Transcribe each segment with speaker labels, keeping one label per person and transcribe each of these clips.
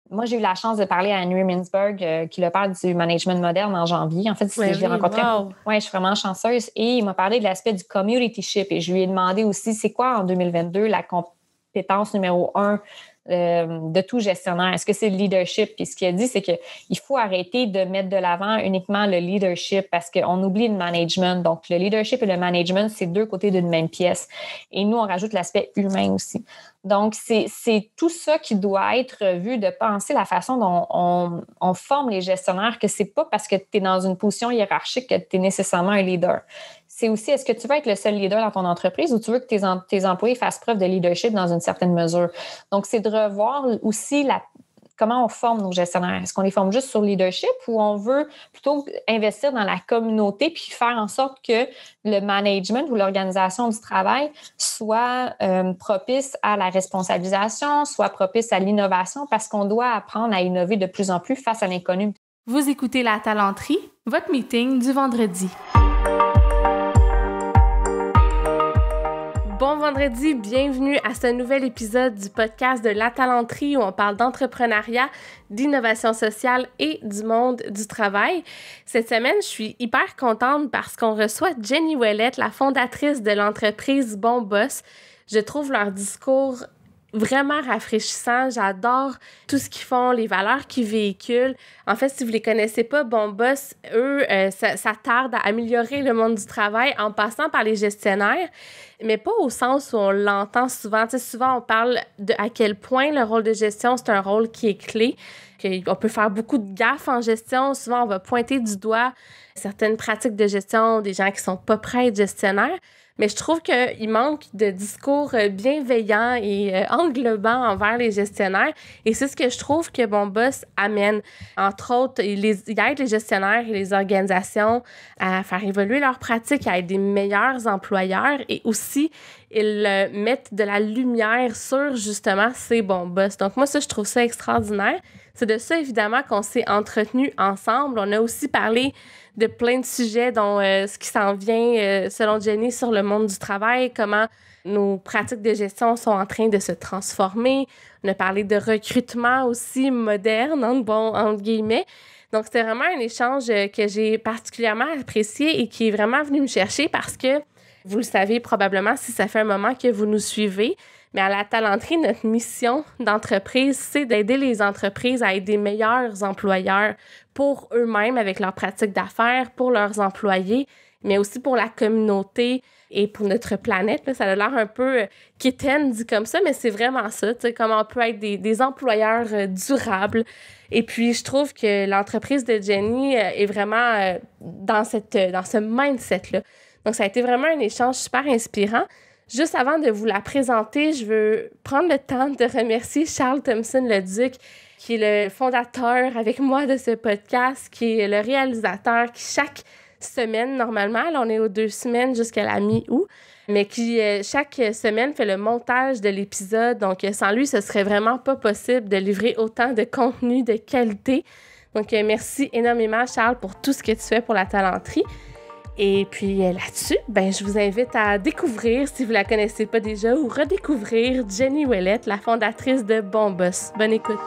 Speaker 1: Moi, j'ai eu la chance de parler à Henry Mintzberg, qui est le père du management moderne en janvier. En fait, je l'ai rencontré.
Speaker 2: Wow.
Speaker 1: Oui, je suis vraiment chanceuse. Et il m'a parlé de l'aspect du communityship. Et je lui ai demandé aussi, c'est quoi en 2022 la compétence numéro 1 de tout gestionnaire? Est-ce que c'est le leadership? Puis ce qu'il a dit, c'est qu'il faut arrêter de mettre de l'avant uniquement le leadership parce qu'on oublie le management. Donc, le leadership et le management, c'est deux côtés d'une même pièce. Et nous, on rajoute l'aspect humain aussi. Donc, c'est tout ça qui doit être vu, de penser la façon dont on forme les gestionnaires, que c'est pas parce que tu es dans une position hiérarchique que tu es nécessairement un leader. C'est aussi, est-ce que tu veux être le seul leader dans ton entreprise ou tu veux que tes employés fassent preuve de leadership dans une certaine mesure? Donc, c'est de revoir aussi comment on forme nos gestionnaires. Est-ce qu'on les forme juste sur le leadership ou on veut plutôt investir dans la communauté puis faire en sorte que le management ou l'organisation du travail soit propice à la responsabilisation, soit propice à l'innovation parce qu'on doit apprendre à innover de plus en plus face à l'inconnu.
Speaker 2: Vous écoutez La Talenterie, votre meeting du vendredi. Bon vendredi, bienvenue à ce nouvel épisode du podcast de La Talenterie où on parle d'entrepreneuriat, d'innovation sociale et du monde du travail. Cette semaine, je suis hyper contente parce qu'on reçoit Jenny Ouellette, la fondatrice de l'entreprise Bon Boss. Je trouve leur discours vraiment rafraîchissant. J'adore tout ce qu'ils font, les valeurs qu'ils véhiculent. En fait, si vous les connaissez pas, Bon Boss, eux, ça tarde à améliorer le monde du travail en passant par les gestionnaires, mais pas au sens où on l'entend souvent. Tu sais, souvent, on parle de à quel point le rôle de gestion, c'est un rôle qui est clé. On peut faire beaucoup de gaffes en gestion. Souvent, on va pointer du doigt certaines pratiques de gestion, des gens qui sont pas prêts à être gestionnaires. Mais je trouve qu'il manque de discours bienveillants et englobants envers les gestionnaires. Et c'est ce que je trouve que Bon Boss amène. Entre autres, il aide les gestionnaires et les organisations à faire évoluer leurs pratiques, à être des meilleurs employeurs et aussi, ils mettent de la lumière sur, justement, ces bons boss. Donc, moi, ça, je trouve ça extraordinaire. C'est de ça, évidemment, qu'on s'est entretenu ensemble. On a aussi parlé de plein de sujets, dont ce qui s'en vient, selon Jenny, sur le monde du travail, comment nos pratiques de gestion sont en train de se transformer. On a parlé de recrutement aussi moderne, entre guillemets. Donc, c'était vraiment un échange que j'ai particulièrement apprécié et qui est vraiment venu me chercher parce que, vous le savez probablement si ça fait un moment que vous nous suivez, mais à La Talenterie, notre mission d'entreprise, c'est d'aider les entreprises à être des meilleurs employeurs pour eux-mêmes avec leurs pratiques d'affaires, pour leurs employés, mais aussi pour la communauté et pour notre planète. Là, ça a l'air un peu quétaine dit comme ça, mais c'est vraiment ça, tu sais, comment on peut être des employeurs durables. Et puis, je trouve que l'entreprise de Jenny est vraiment dans ce mindset-là. Donc, ça a été vraiment un échange super inspirant. Juste avant de vous la présenter, je veux prendre le temps de remercier Charles Thompson-Leduc, qui est le fondateur avec moi de ce podcast, qui est le réalisateur qui, chaque semaine, normalement, là, on est aux 2 semaines jusqu'à la mi-août, mais qui, chaque semaine, fait le montage de l'épisode. Donc, sans lui, ce serait vraiment pas possible de livrer autant de contenu de qualité. Donc, merci énormément, Charles, pour tout ce que tu fais pour La Talenterie. Et puis là-dessus, je vous invite à découvrir, si vous la connaissez pas déjà, ou redécouvrir Jenny Ouellette, la fondatrice de Bon Boss. Bonne écoute!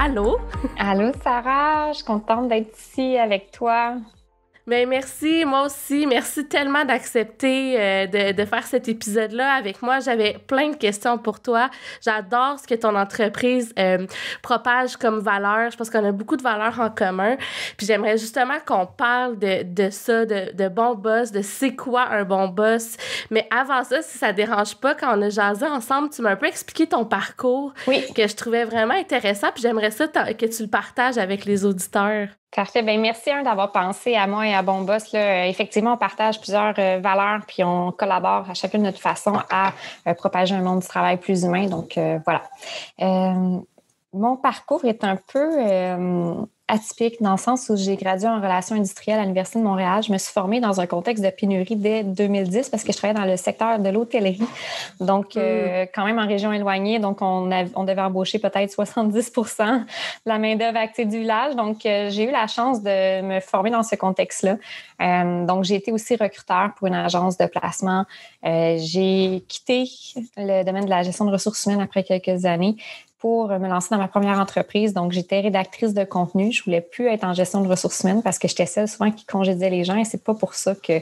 Speaker 2: Allô?
Speaker 1: Allô, Sarah, je suis contente d'être ici avec toi.
Speaker 2: Ben merci, moi aussi. Merci tellement d'accepter de faire cet épisode-là avec moi. J'avais plein de questions pour toi. J'adore ce que ton entreprise propage comme valeur. Je pense qu'on a beaucoup de valeurs en commun. Puis j'aimerais justement qu'on parle de ça, de bon boss, de c'est quoi un bon boss. Mais avant ça, si ça dérange pas, quand on a jasé ensemble, tu m'as un peu expliqué ton parcours que je trouvais vraiment intéressant. Puis j'aimerais ça que tu le partages avec les auditeurs.
Speaker 1: Parfait. Merci d'avoir pensé à moi et à Bon Boss. Là, effectivement, on partage plusieurs valeurs puis on collabore à chacune de notre façon à propager un monde du travail plus humain. Donc, voilà. Mon parcours est un peu atypique dans le sens où j'ai gradué en relations industrielles à l'Université de Montréal. Je me suis formée dans un contexte de pénurie dès 2010 parce que je travaillais dans le secteur de l'hôtellerie. Donc, quand même en région éloignée. Donc, on devait embaucher peut-être 70% de la main-d'œuvre active du village. Donc, j'ai eu la chance de me former dans ce contexte-là. Donc, j'ai été aussi recruteur pour une agence de placement. J'ai quitté le domaine de la gestion de ressources humaines après quelques années pour me lancer dans ma première entreprise. Donc, j'étais rédactrice de contenu. Je voulais plus être en gestion de ressources humaines parce que j'étais celle souvent qui congédiait les gens et c'est pas pour ça que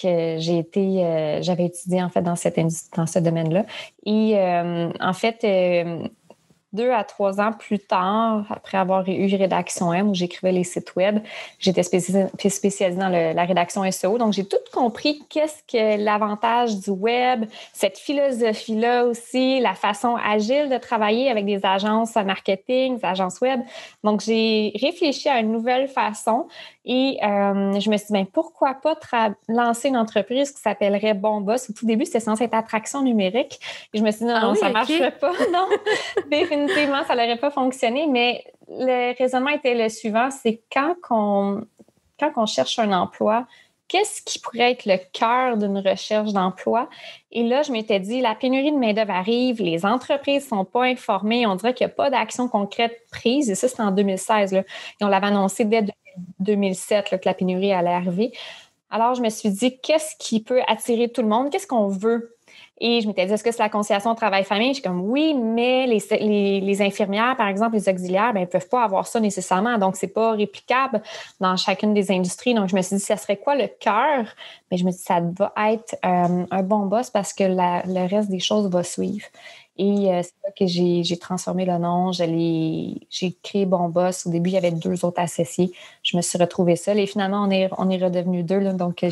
Speaker 1: j'avais étudié en fait dans ce domaine-là. Et en fait, 2 à 3 ans plus tard, après avoir eu Rédaction M, où j'écrivais les sites web, j'étais spécialisée dans la rédaction SEO. Donc, j'ai tout compris qu'est-ce que l'avantage du web, cette philosophie-là aussi, la façon agile de travailler avec des agences marketing, des agences web. Donc, j'ai réfléchi à une nouvelle façon et je me suis dit, pourquoi pas lancer une entreprise qui s'appellerait Bon Boss. Au tout début, c'était censé être attraction numérique. Et je me suis dit, non, ça ne marcherait pas. Non, définitivement, ça n'aurait pas fonctionné. Mais le raisonnement était le suivant, c'est quand on cherche un emploi, qu'est-ce qui pourrait être le cœur d'une recherche d'emploi? Et là, je m'étais dit, la pénurie de main-d'œuvre arrive, les entreprises ne sont pas informées, on dirait qu'il n'y a pas d'action concrète prise. Et ça, c'était en 2016. Là. Et on l'avait annoncé dès 2007 là, que la pénurie allait arriver. Alors, je me suis dit, qu'est-ce qui peut attirer tout le monde? Qu'est-ce qu'on veut? Et je m'étais dit, est-ce que c'est la conciliation travail-famille? Je suis comme, oui, mais les infirmières, par exemple, les auxiliaires, ils ne peuvent pas avoir ça nécessairement. Donc, ce n'est pas réplicable dans chacune des industries. Donc, je me suis dit, ça serait quoi le cœur? Mais je me suis dit, ça va être un bon boss parce que le reste des choses va suivre. Et c'est là que j'ai transformé le nom. J'ai créé Bon Boss. Au début, il y avait 2 autres associés. Je me suis retrouvée seule. Et finalement, on est redevenus 2. Là, donc,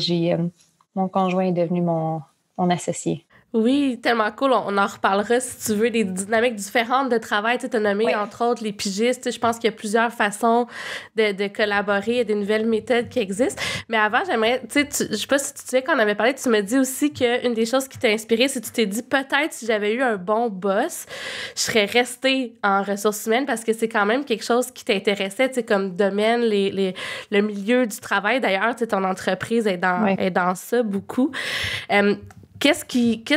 Speaker 1: mon conjoint est devenu mon associé.
Speaker 2: Oui, tellement cool. On en reparlera si tu veux, des dynamiques différentes de travail. Tu as nommé, entre autres, les pigistes. Je pense qu'il y a plusieurs façons de collaborer. Il y a des nouvelles méthodes qui existent. Mais avant, j'aimerais, je sais pas si tu sais, quand on avait parlé, tu me dis aussi qu'une des choses qui t'a inspiré, c'est que tu t'es dit, peut-être si j'avais eu un bon boss, je serais restée en ressources humaines parce que c'est quand même quelque chose qui t'intéressait, comme domaine, le milieu du travail. D'ailleurs, ton entreprise est dans ça beaucoup. Qu'est-ce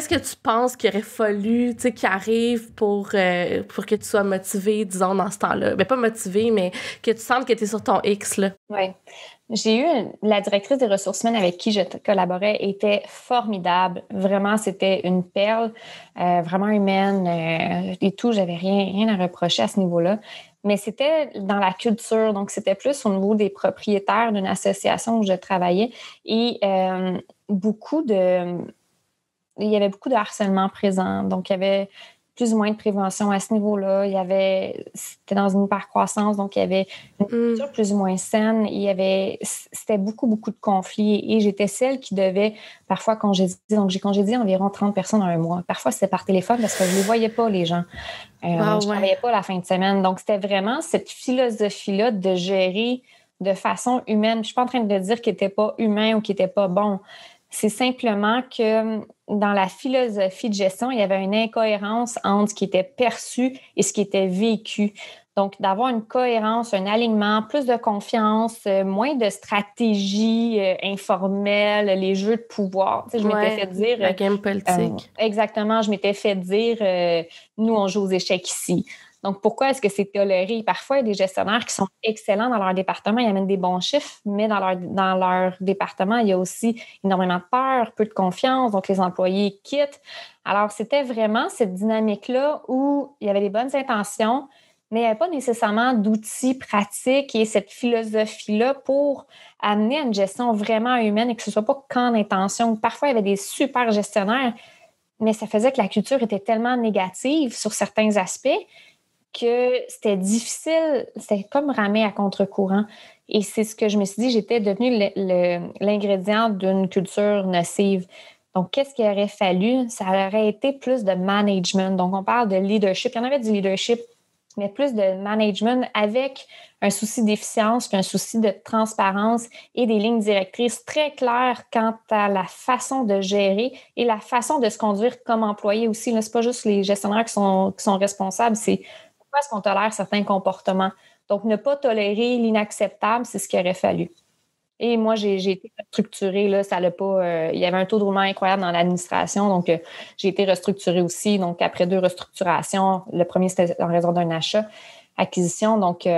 Speaker 2: que tu penses qu'il aurait fallu, qui arrive pour que tu sois motivé, disons, dans ce temps-là? Pas motivé, mais que tu sentes que tu es sur ton X, là.
Speaker 1: Oui. J'ai eu la directrice des ressources humaines avec qui je collaborais était formidable. Vraiment, c'était une perle, vraiment humaine et tout. J'avais rien à reprocher à ce niveau-là. Mais c'était dans la culture. Donc, c'était plus au niveau des propriétaires d'une association où je travaillais et il y avait beaucoup de harcèlement présent. Donc, il y avait plus ou moins de prévention à ce niveau-là. C'était dans une hypercroissance, donc il y avait une culture plus ou moins saine. C'était beaucoup de conflits. Et j'étais celle qui devait parfois congédier. Donc, j'ai congédié environ 30 personnes en un mois. Parfois, c'était par téléphone parce que je ne les voyais pas, les gens. Je ne travaillais pas la fin de semaine. Donc, c'était vraiment cette philosophie-là de gérer de façon humaine. Je ne suis pas en train de dire qu'il n'était pas humain ou qu'il n'était pas bon. C'est simplement que dans la philosophie de gestion, il y avait une incohérence entre ce qui était perçu et ce qui était vécu. Donc, d'avoir une cohérence, un alignement, plus de confiance, moins de stratégie informelle, les jeux de pouvoir. Je m'étais fait dire...
Speaker 2: la game politique.
Speaker 1: Exactement, je m'étais fait dire nous, on joue aux échecs ici. Donc, pourquoi est-ce que c'est toléré? Parfois, il y a des gestionnaires qui sont excellents dans leur département, ils amènent des bons chiffres, mais dans leur département, il y a aussi énormément de peur, peu de confiance, donc les employés quittent. Alors, c'était vraiment cette dynamique-là où il y avait des bonnes intentions, mais il n'y avait pas nécessairement d'outils pratiques et cette philosophie-là pour amener à une gestion vraiment humaine et que ce ne soit pas qu'en intention. Parfois, il y avait des super gestionnaires, mais ça faisait que la culture était tellement négative sur certains aspects que c'était difficile, c'était comme ramer à contre-courant. Et c'est ce que je me suis dit, j'étais devenue l'ingrédient d'une culture nocive. Donc, qu'est-ce qu'il aurait fallu? Ça aurait été plus de management. Donc, on parle de leadership. Il y en avait du leadership, mais plus de management avec un souci d'efficience puis un souci de transparence et des lignes directrices très claires quant à la façon de gérer et la façon de se conduire comme employé aussi. Là, c'est pas juste les gestionnaires qui sont responsables, c'est pourquoi est-ce qu'on tolère certains comportements? Donc, ne pas tolérer l'inacceptable, c'est ce qu'il aurait fallu. Et moi, j'ai été restructurée, là, ça l'a pas... il y avait un taux de roulement incroyable dans l'administration, donc j'ai été restructurée aussi. Donc, après 2 restructurations, le premier, c'était en raison d'un acquisition, donc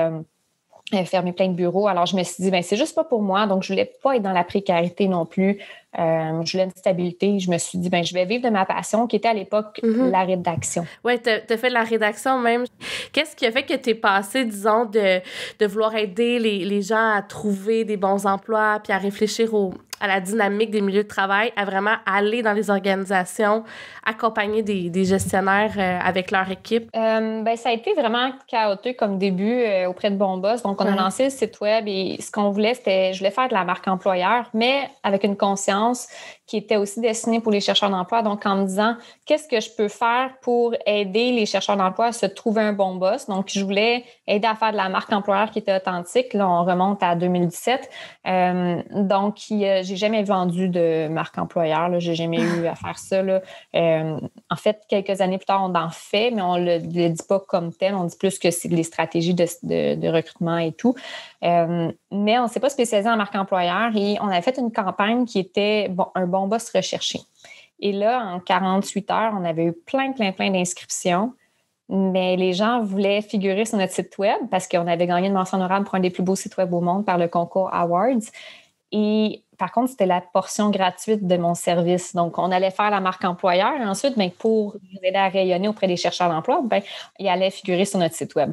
Speaker 1: fermer plein de bureaux. Alors, je me suis dit, ben c'est juste pas pour moi, donc je voulais pas être dans la précarité non plus. Je voulais une stabilité. Je me suis dit, ben je vais vivre de ma passion, qui était à l'époque la rédaction.
Speaker 2: Oui, t'as fait de la rédaction même. Qu'est-ce qui a fait que t'es passé, disons, de vouloir aider les gens à trouver des bons emplois puis à réfléchir à la dynamique des milieux de travail, à vraiment aller dans les organisations, accompagner des gestionnaires avec leur équipe?
Speaker 1: Ben, ça a été vraiment chaotique comme début auprès de Bon Boss. Donc, on a lancé le site web et ce qu'on voulait, je voulais faire de la marque employeur, mais avec une conscience qui était aussi destinée pour les chercheurs d'emploi. Donc, en me disant, qu'est-ce que je peux faire pour aider les chercheurs d'emploi à se trouver un bon boss? Donc, je voulais aider à faire de la marque employeur qui était authentique. Là, on remonte à 2017. Donc, j'ai jamais vendu de marque employeur. Là. J'ai jamais eu à faire ça. Là. En fait, quelques années plus tard, on en fait, mais on ne le dit pas comme tel. On dit plus que c'est les stratégies de recrutement et tout. Mais on ne s'est pas spécialisé en marque employeur et on a fait une campagne qui était un bon boss recherché. Et là, en 48 heures, on avait eu plein d'inscriptions. Mais les gens voulaient figurer sur notre site web parce qu'on avait gagné une mention honorable pour un des plus beaux sites web au monde par le concours Awards. Et par contre, c'était la portion gratuite de mon service. Donc, on allait faire la marque employeur. Et ensuite, pour nous aider à rayonner auprès des chercheurs d'emploi, il allait figurer sur notre site web.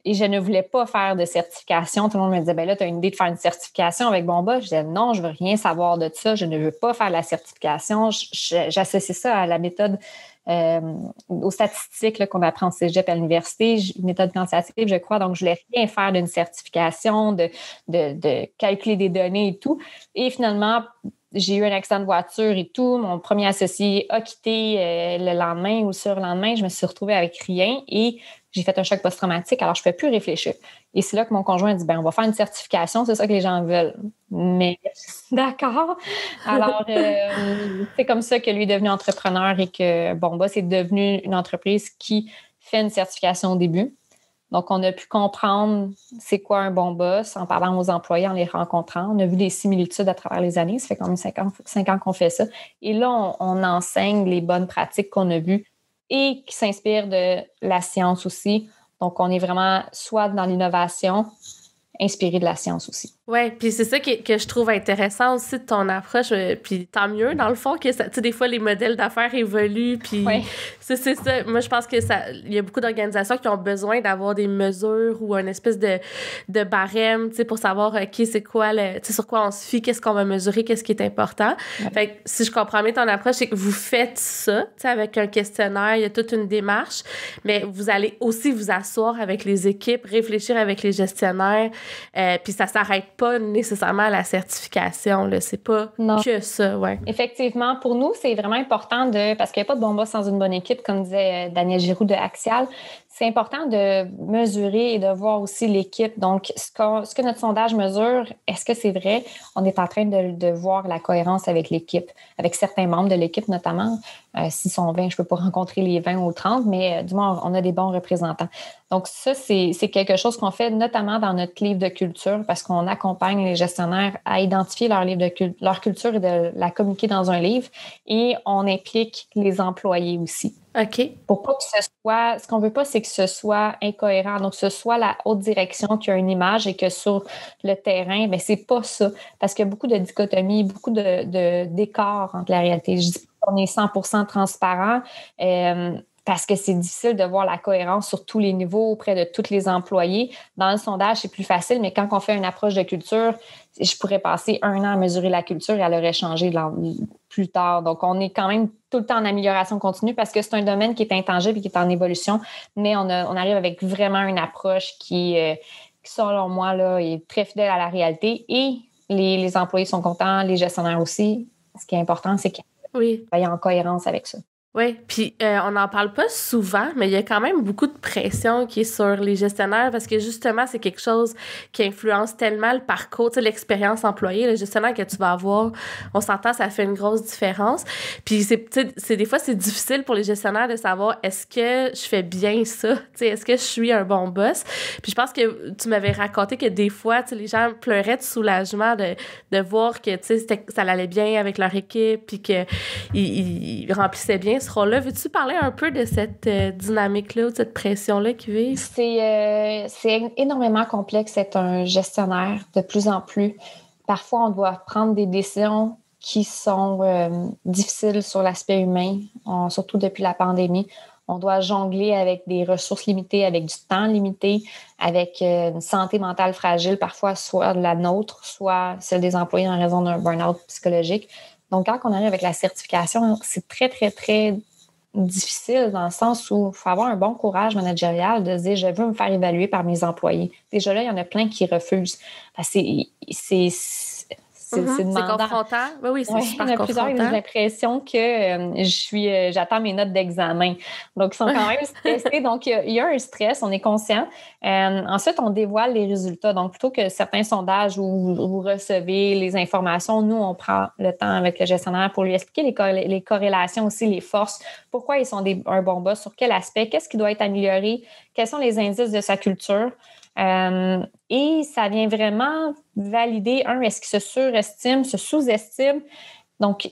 Speaker 1: Et je ne voulais pas faire de certification. Tout le monde me disait, là, tu as une idée de faire une certification avec Bon Boss. Je disais, non, je ne veux rien savoir de ça. Je ne veux pas faire la certification. J'associe ça à la méthode, aux statistiques là, qu'on apprend au cégep à l'université, une méthode quantitative, je crois. Donc, je ne voulais rien faire d'une certification, de calculer des données et tout. Et finalement, j'ai eu un accident de voiture et tout. Mon premier associé a quitté le lendemain ou le surlendemain. Je me suis retrouvée avec rien et j'ai fait un choc post-traumatique. Alors, je ne pouvais plus réfléchir. Et c'est là que mon conjoint a dit, on va faire une certification. C'est ça que les gens veulent. Mais d'accord. Alors, c'est comme ça que lui est devenu entrepreneur et que Bon Boss est devenu une entreprise qui fait une certification au début. Donc, on a pu comprendre c'est quoi un bon boss en parlant aux employés, en les rencontrant. On a vu des similitudes à travers les années. Ça fait quand même 5 ans qu'on fait ça. Et là, on enseigne les bonnes pratiques qu'on a vues et qui s'inspirent de la science aussi. Donc, on est vraiment soit dans l'innovation, inspiré de la science aussi.
Speaker 2: Oui, puis c'est ça que je trouve intéressant aussi de ton approche, puis tant mieux, dans le fond, que ça, tu sais, des fois, les modèles d'affaires évoluent, puis c'est ça. Moi, je pense que il y a beaucoup d'organisations qui ont besoin d'avoir des mesures ou une espèce de barème, tu sais, pour savoir, OK, c'est quoi, tu sais, sur quoi on se fie, qu'est-ce qu'on va mesurer, qu'est-ce qui est important. Ouais. Fait que, si je comprends bien ton approche, c'est que vous faites ça, tu sais, avec un questionnaire, il y a toute une démarche, mais vous allez aussi vous asseoir avec les équipes, réfléchir avec les gestionnaires, puis ça s'arrête pas nécessairement à la certification, là. C'est pas que ça, ouais.
Speaker 1: Effectivement, pour nous, c'est vraiment important parce qu'il n'y a pas de bon boss sans une bonne équipe, comme disait Daniel Giroux de Axial. C'est important de mesurer et de voir aussi l'équipe. Donc, ce que notre sondage mesure, est-ce que c'est vrai? On est en train de voir la cohérence avec l'équipe, avec certains membres de l'équipe notamment. S'ils sont 20, je ne peux pas rencontrer les 20 ou 30, mais du moins, on a des bons représentants. Donc, ça, c'est quelque chose qu'on fait notamment dans notre livre de culture parce qu'on accompagne les gestionnaires à identifier leur culture et de la communiquer dans un livre. Et on implique les employés aussi.
Speaker 2: OK.
Speaker 1: Pour pas que ce qu'on veut pas, c'est que ce soit incohérent. Donc, ce soit la haute direction qui a une image et que sur le terrain, c'est pas ça. Parce qu'il y a beaucoup de dichotomies, beaucoup d'écarts entre la réalité. Je dis pas qu'on est 100% transparent parce que c'est difficile de voir la cohérence sur tous les niveaux auprès de tous les employés. Dans le sondage, c'est plus facile, mais quand on fait une approche de culture, je pourrais passer 1 an à mesurer la culture et elle aurait changé plus tard. Donc, on est quand même tout le temps en amélioration continue parce que c'est un domaine qui est intangible et qui est en évolution, mais on arrive avec vraiment une approche qui selon moi, là, est très fidèle à la réalité et les employés sont contents, les gestionnaires aussi. Ce qui est important, c'est qu'ils soient en cohérence avec ça.
Speaker 2: Oui, puis on n'en parle pas souvent, mais il y a quand même beaucoup de pression qui est sur les gestionnaires parce que justement, c'est quelque chose qui influence tellement le parcours, tu sais, l'expérience employée, le gestionnaire que tu vas avoir, on s'entend, ça fait une grosse différence. Puis des fois, c'est difficile pour les gestionnaires de savoir est-ce que je fais bien ça, tu sais, est-ce que je suis un bon boss. Puis je pense que tu m'avais raconté que des fois, tu sais, les gens pleuraient de soulagement de voir que, tu sais, ça allait bien avec leur équipe puis qu'ils remplissaient bien ce rôle-là. Veux-tu parler un peu de cette dynamique-là ou de cette pression-là qu'ils vivent?
Speaker 1: C'est énormément complexe être un gestionnaire de plus en plus. Parfois, on doit prendre des décisions qui sont difficiles sur l'aspect humain, surtout depuis la pandémie. On doit jongler avec des ressources limitées, avec du temps limité, avec une santé mentale fragile, parfois soit la nôtre, soit celle des employés en raison d'un burn-out psychologique. Donc, quand on arrive avec la certification, c'est très, très, très difficile dans le sens où il faut avoir un bon courage managérial de se dire « je veux me faire évaluer par mes employés ». Déjà là, il y en a plein qui refusent. C'est demandant.
Speaker 2: C'est confrontant. Oui, c'est super confrontant.
Speaker 1: Il y en a plusieurs qui ont l'impression que j'attends mes notes d'examen. Donc, ils sont quand même stressés. Donc, il y a un stress, on est conscient. Ensuite, on dévoile les résultats. Donc, plutôt que certains sondages où vous recevez les informations, nous, on prend le temps avec le gestionnaire pour lui expliquer les corrélations aussi, les forces, pourquoi ils sont un bon boss, sur quel aspect, qu'est-ce qui doit être amélioré, quels sont les indices de sa culture. Et ça vient vraiment valider, est-ce qu'il se surestime, se sous-estime. Donc,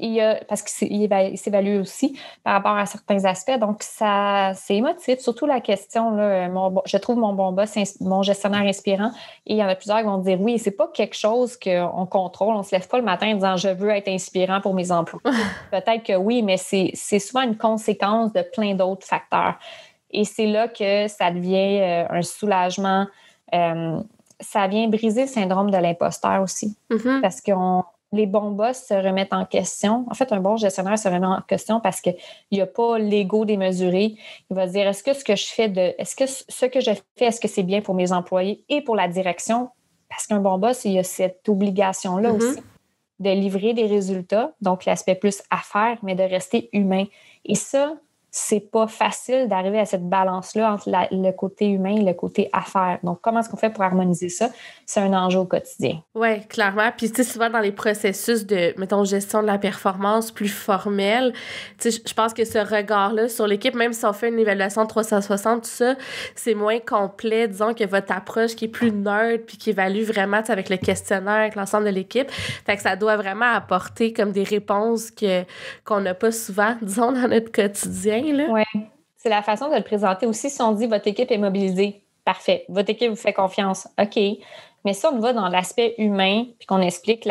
Speaker 1: parce qu'il s'évalue aussi par rapport à certains aspects. Donc, c'est émotif, surtout la question, là, je trouve mon bon boss, mon gestionnaire inspirant. Et il y en a plusieurs qui vont dire oui, c'est pas quelque chose qu'on contrôle. On se lève pas le matin en disant je veux être inspirant pour mes emplois. Peut-être que oui, mais c'est souvent une conséquence de plein d'autres facteurs. Et c'est là que ça devient un soulagement. Ça vient briser le syndrome de l'imposteur aussi. Mm-hmm. Parce que les bons boss se remettent en question. En fait, un bon gestionnaire se remet en question parce qu'il n'y a pas l'ego démesuré. Il va dire, est-ce que ce que je fais, est-ce que c'est bien pour mes employés et pour la direction? Parce qu'un bon boss, il y a cette obligation-là aussi de livrer des résultats, donc l'aspect plus affaires, mais de rester humain. Et ça, c'est pas facile d'arriver à cette balance-là entre le côté humain et le côté affaires. Donc, comment est-ce qu'on fait pour harmoniser ça? C'est un enjeu au quotidien.
Speaker 2: Oui, clairement. Puis, tu sais, souvent dans les processus de, mettons, gestion de la performance plus formelle, tu sais, je pense que ce regard-là sur l'équipe, même si on fait une évaluation 360, tout ça, c'est moins complet, disons, que votre approche qui est plus neutre puis qui évalue vraiment, tu sais, avec le questionnaire, avec l'ensemble de l'équipe. Fait que ça doit vraiment apporter comme des réponses qu'on n'a pas souvent, disons, dans notre quotidien.
Speaker 1: Oui, c'est la façon de le présenter aussi. Si on dit votre équipe est mobilisée, parfait. Votre équipe vous fait confiance, OK. Mais si on va dans l'aspect humain puis qu'on explique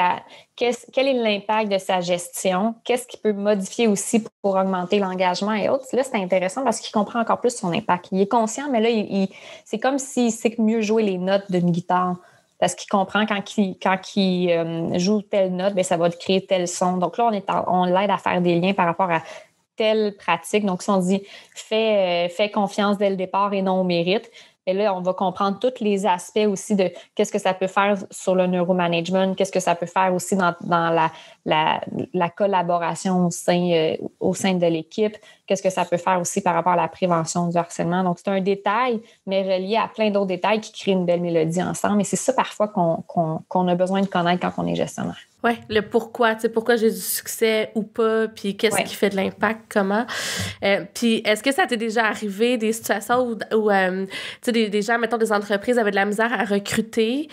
Speaker 1: quel est l'impact de sa gestion, qu'est-ce qu'il peut modifier aussi pour augmenter l'engagement et autres, là, c'est intéressant parce qu'il comprend encore plus son impact. Il est conscient, mais là, c'est comme s'il sait mieux jouer les notes d'une guitare. Parce qu'il comprend quand il joue telle note, bien, ça va créer tel son. Donc là, on l'aide à faire des liens par rapport à telle pratique. Donc, si on dit fais confiance dès le départ et non au mérite, et là, on va comprendre tous les aspects aussi de qu'est-ce que ça peut faire sur le neuromanagement, qu'est-ce que ça peut faire aussi dans la collaboration au sein de l'équipe, qu'est-ce que ça peut faire aussi par rapport à la prévention du harcèlement. Donc, c'est un détail, mais relié à plein d'autres détails qui créent une belle mélodie ensemble. Et c'est ça parfois qu'on a besoin de connaître quand on est gestionnaire.
Speaker 2: Oui, le pourquoi, tu sais, pourquoi j'ai du succès ou pas, puis qu'est-ce qui fait de l'impact, comment. Puis est-ce que ça t'est déjà arrivé des situations où tu sais, des gens, mettons, des entreprises avaient de la misère à recruter,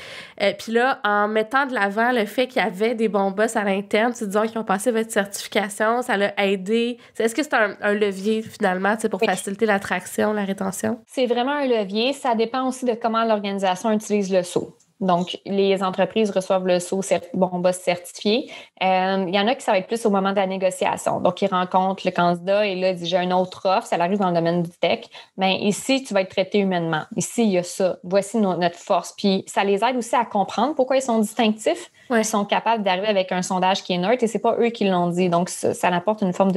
Speaker 2: puis là, en mettant de l'avant le fait qu'il y avait des bons boss à l'interne, disons, qui ont passé votre certification, ça l'a aidé. Est-ce que c'est un levier, finalement, tu sais, pour faciliter l'attraction, la rétention?
Speaker 1: C'est vraiment un levier. Ça dépend aussi de comment l'organisation utilise le saut. Donc, les entreprises reçoivent le saut bon boss certifié. Il y en a qui ça va être plus au moment de la négociation. Donc, ils rencontrent le candidat et là, ils disent j'ai une autre offre, ça arrive dans le domaine du tech. Bien, ici, tu vas être traité humainement. Ici, il y a ça. Voici notre force. Puis, ça les aide aussi à comprendre pourquoi ils sont distinctifs. Ouais. Ils sont capables d'arriver avec un sondage qui est neutre et c'est pas eux qui l'ont dit. Donc, ça apporte une forme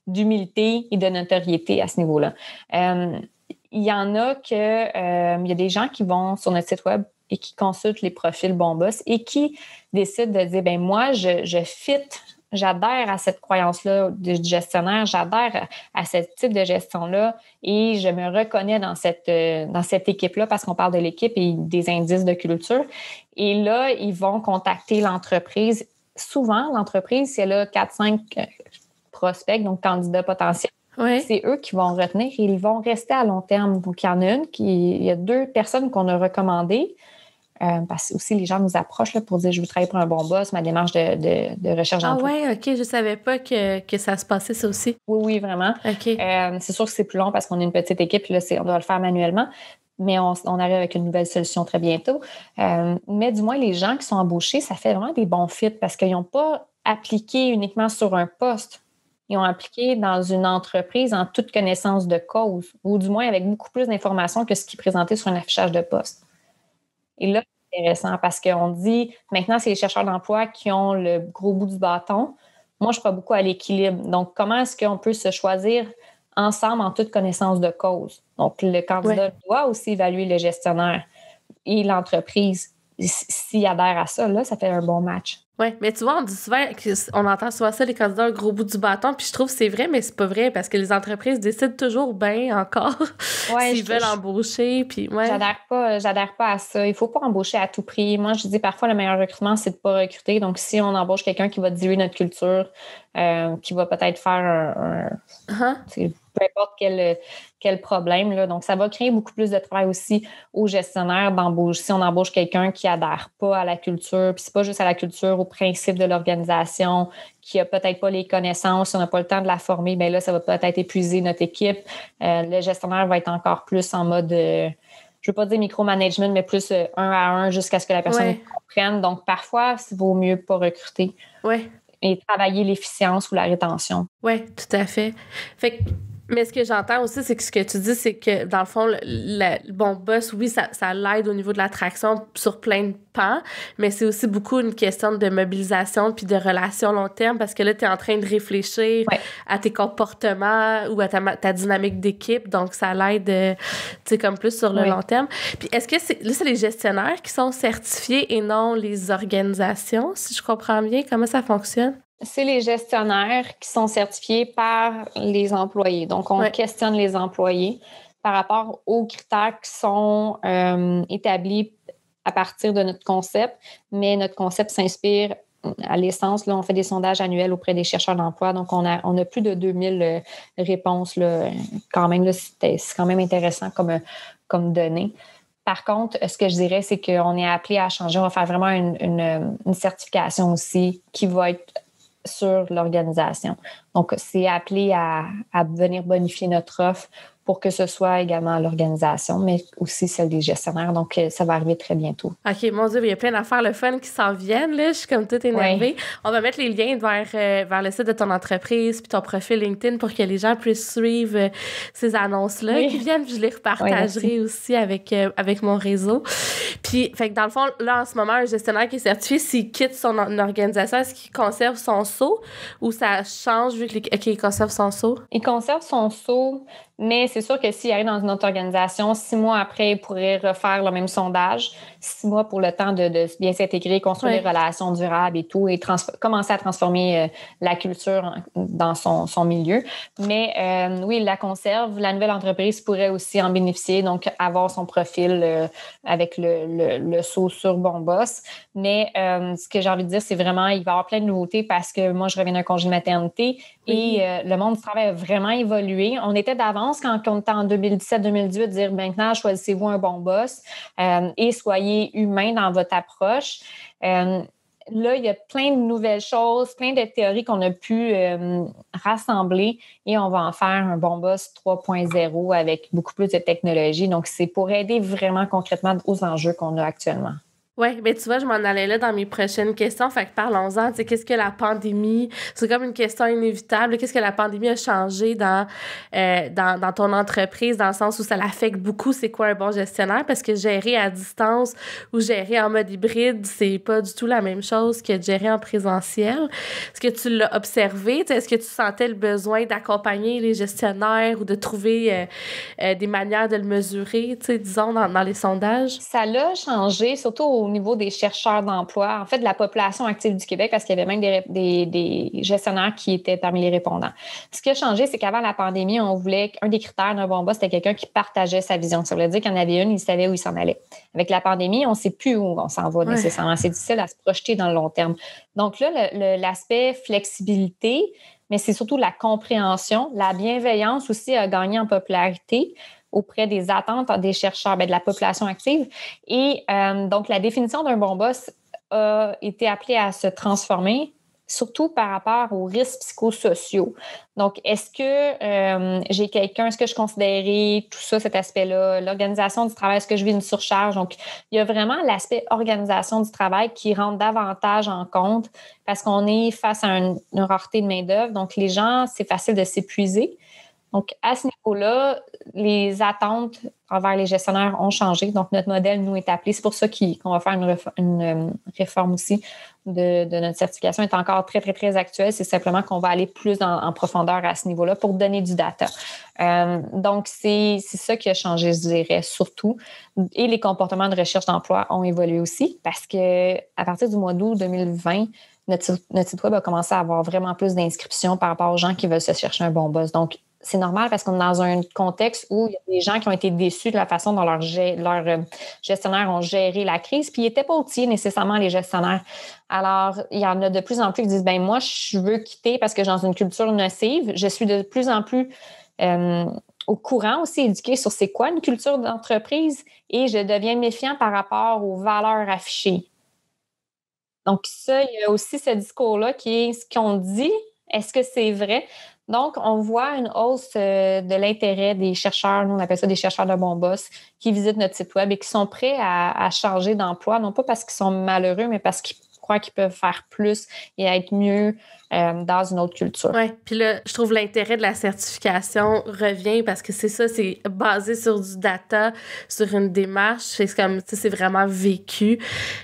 Speaker 1: d'humilité et de notoriété à ce niveau-là. Il y en a il y a des gens qui vont sur notre site web et qui consultent les profils Bon Boss et qui décident de dire, ben moi, je fit j'adhère à cette croyance-là du gestionnaire, j'adhère à ce type de gestion-là et je me reconnais dans cette équipe-là parce qu'on parle de l'équipe et des indices de culture. Et là, ils vont contacter l'entreprise. Souvent, l'entreprise, si elle a 4-5 prospects, donc candidats potentiels, c'est eux qui vont retenir et ils vont rester à long terme. Donc, il y en a il y a 2 personnes qu'on a recommandées. Parce que aussi les gens nous approchent là, pour dire je veux travailler pour un bon boss, ma démarche de recherche d'emploi.
Speaker 2: Ah ouais, OK, je savais pas que ça se passait ça aussi.
Speaker 1: Oui, vraiment.
Speaker 2: OK.
Speaker 1: C'est sûr que c'est plus long parce qu'on est une petite équipe, là, on doit le faire manuellement, mais on arrive avec une nouvelle solution très bientôt. Mais du moins, les gens qui sont embauchés, ça fait vraiment des bons fits parce qu'ils n'ont pas appliqué uniquement sur un poste. Ils ont appliqué dans une entreprise en toute connaissance de cause, ou du moins avec beaucoup plus d'informations que ce qui est présenté sur un affichage de poste. Et là, c'est intéressant parce qu'on dit, maintenant, c'est les chercheurs d'emploi qui ont le gros bout du bâton. Moi, je crois beaucoup à l'équilibre. Donc, comment est-ce qu'on peut se choisir ensemble en toute connaissance de cause? Donc, le candidat doit aussi évaluer le gestionnaire et l'entreprise. S'il adhère à ça, là, ça fait un bon match.
Speaker 2: Oui, mais tu vois, on entend souvent ça, les candidats, le gros bout du bâton, puis je trouve que c'est vrai, mais c'est pas vrai, parce que les entreprises décident toujours bien encore s'ils veulent embaucher, puis ouais.
Speaker 1: J'adhère pas à ça. Il faut pas embaucher à tout prix. Moi, je dis parfois, le meilleur recrutement, c'est de pas recruter. Donc, si on embauche quelqu'un qui va diluer notre culture, qui va peut-être faire peu importe quel problème, là. Donc, ça va créer beaucoup plus de travail aussi aux gestionnaires d'embauche. Si on embauche quelqu'un qui adhère pas à la culture, puis c'est pas juste à la culture, aux principes de l'organisation, qui a peut-être pas les connaissances, si on n'a pas le temps de la former, bien là, ça va peut-être épuiser notre équipe. Le gestionnaire va être encore plus en mode, je veux pas dire micromanagement, mais plus 1 à 1 jusqu'à ce que la personne comprenne. Donc, parfois, il vaut mieux pas recruter.
Speaker 2: Oui.
Speaker 1: Et travailler l'efficience ou la rétention.
Speaker 2: Oui, tout à fait. Fait que, mais ce que j'entends aussi, c'est que ce que tu dis, c'est que dans le fond, le bon boss, oui, ça l'aide au niveau de l'attraction sur plein de pans, mais c'est aussi beaucoup une question de mobilisation puis de relations long terme parce que là, tu es en train de réfléchir à tes comportements ou à ta dynamique d'équipe, donc ça l'aide, tu sais, comme plus sur le long terme. Puis est-ce que c'est les gestionnaires qui sont certifiés et non les organisations, si je comprends bien? Comment ça fonctionne?
Speaker 1: C'est les gestionnaires qui sont certifiés par les employés. Donc, on questionne les employés par rapport aux critères qui sont établis à partir de notre concept, mais notre concept s'inspire à l'essence. Là, on fait des sondages annuels auprès des chercheurs d'emploi. Donc, on a plus de 2000 réponses. Là, quand même, là, c'est quand même intéressant comme données. Par contre, ce que je dirais, c'est qu'on est appelé à changer. On va faire vraiment une certification aussi qui va être sur l'organisation. Donc, c'est appelé à venir bonifier notre offre pour que ce soit également l'organisation, mais aussi celle des gestionnaires. Donc, ça va arriver très bientôt.
Speaker 2: OK, mon Dieu, il y a plein d'affaires le fun qui s'en viennent. Là. Je suis comme toute énervée. On va mettre les liens vers le site de ton entreprise puis ton profil LinkedIn pour que les gens puissent suivre ces annonces-là qui viennent. Puis je les repartagerai aussi avec mon réseau. Puis, fait que dans le fond, là, en ce moment, un gestionnaire qui est certifié, s'il quitte son organisation, est-ce qu'il conserve son sceau ou ça change vu qu'il conserve son sceau?
Speaker 1: Il conserve son sceau, mais c'est sûr que s'il arrive dans une autre organisation, 6 mois après, il pourrait refaire le même sondage. 6 mois pour le temps de bien s'intégrer, construire des relations durables et tout, et commencer à transformer la culture dans son milieu. Mais oui, il la conserve. La nouvelle entreprise pourrait aussi en bénéficier, donc avoir son profil avec le saut sur Bon Boss. Mais ce que j'ai envie de dire, c'est vraiment, il va y avoir plein de nouveautés parce que moi, je reviens d'un congé de maternité et le monde du travail a vraiment évolué. On était d'avance quand on était en 2017-2018, dire maintenant, choisissez-vous un bon boss et soyez humain dans votre approche. Là, il y a plein de nouvelles choses, plein de théories qu'on a pu rassembler et on va en faire un bon boss 3.0 avec beaucoup plus de technologie. Donc, c'est pour aider vraiment concrètement aux enjeux qu'on a actuellement.
Speaker 2: Oui, bien tu vois, je m'en allais là dans mes prochaines questions. Fait que parlons-en. Tu sais, qu'est-ce que la pandémie... C'est comme une question inévitable. Qu'est-ce que la pandémie a changé dans ton entreprise, dans le sens où ça l'affecte beaucoup? C'est quoi un bon gestionnaire? Parce que gérer à distance ou gérer en mode hybride, c'est pas du tout la même chose que de gérer en présentiel. Est-ce que tu l'as observé? Tu sais, est-ce que tu sentais le besoin d'accompagner les gestionnaires ou de trouver des manières de le mesurer, tu sais, disons, dans les sondages?
Speaker 1: Ça l'a changé, surtout au niveau des chercheurs d'emploi, en fait, de la population active du Québec, parce qu'il y avait même des gestionnaires qui étaient parmi les répondants. Ce qui a changé, c'est qu'avant la pandémie, on voulait qu'un des critères d'un bon boss, c'était quelqu'un qui partageait sa vision. Ça voulait dire qu'il y en avait une, il savait où il s'en allait. Avec la pandémie, on ne sait plus où on s'en va nécessairement. C'est difficile à se projeter dans le long terme. Donc là, l'aspect flexibilité, mais c'est surtout la compréhension, la bienveillance aussi a gagné en popularité auprès des attentes des chercheurs, de la population active. Et donc, la définition d'un bon boss a été appelée à se transformer, surtout par rapport aux risques psychosociaux. Donc, est-ce que j'ai quelqu'un, est-ce que je considérais tout ça, cet aspect-là, l'organisation du travail, est-ce que je vis une surcharge? Donc, il y a vraiment l'aspect organisation du travail qui rentre davantage en compte parce qu'on est face à une rareté de main-d'œuvre. Donc, les gens, c'est facile de s'épuiser. Donc, à ce niveau-là, les attentes envers les gestionnaires ont changé. Donc, notre modèle nous est appelé. C'est pour ça qu'on va faire une réforme aussi de notre certification. Elle est encore très, très, très actuelle. C'est simplement qu'on va aller plus en profondeur à ce niveau-là pour donner du data. Donc, c'est ça qui a changé, je dirais, surtout. Et les comportements de recherche d'emploi ont évolué aussi parce qu'à partir du mois d'août 2020, notre site web a commencé à avoir vraiment plus d'inscriptions par rapport aux gens qui veulent se chercher un bon boss. Donc, c'est normal parce qu'on est dans un contexte où il y a des gens qui ont été déçus de la façon dont leurs gestionnaires ont géré la crise, puis ils n'étaient pas outillés nécessairement, les gestionnaires. Alors, il y en a de plus en plus qui disent, moi, je veux quitter parce que je suis dans une culture nocive. Je suis de plus en plus au courant aussi, éduquée sur c'est quoi une culture d'entreprise et je deviens méfiant par rapport aux valeurs affichées. Donc, ça, il y a aussi ce discours-là qui est ce qu'on dit. Est-ce que c'est vrai? Donc, on voit une hausse de l'intérêt des chercheurs, nous on appelle ça des chercheurs de bon boss, qui visitent notre site web et qui sont prêts à changer d'emploi, non pas parce qu'ils sont malheureux, mais parce qu'ils croient qu'ils peuvent faire plus et être mieux dans une autre culture.
Speaker 2: Oui, puis là, je trouve l'intérêt de la certification revient parce que c'est ça, c'est basé sur du data, sur une démarche, c'est comme, tu sais, c'est vraiment vécu.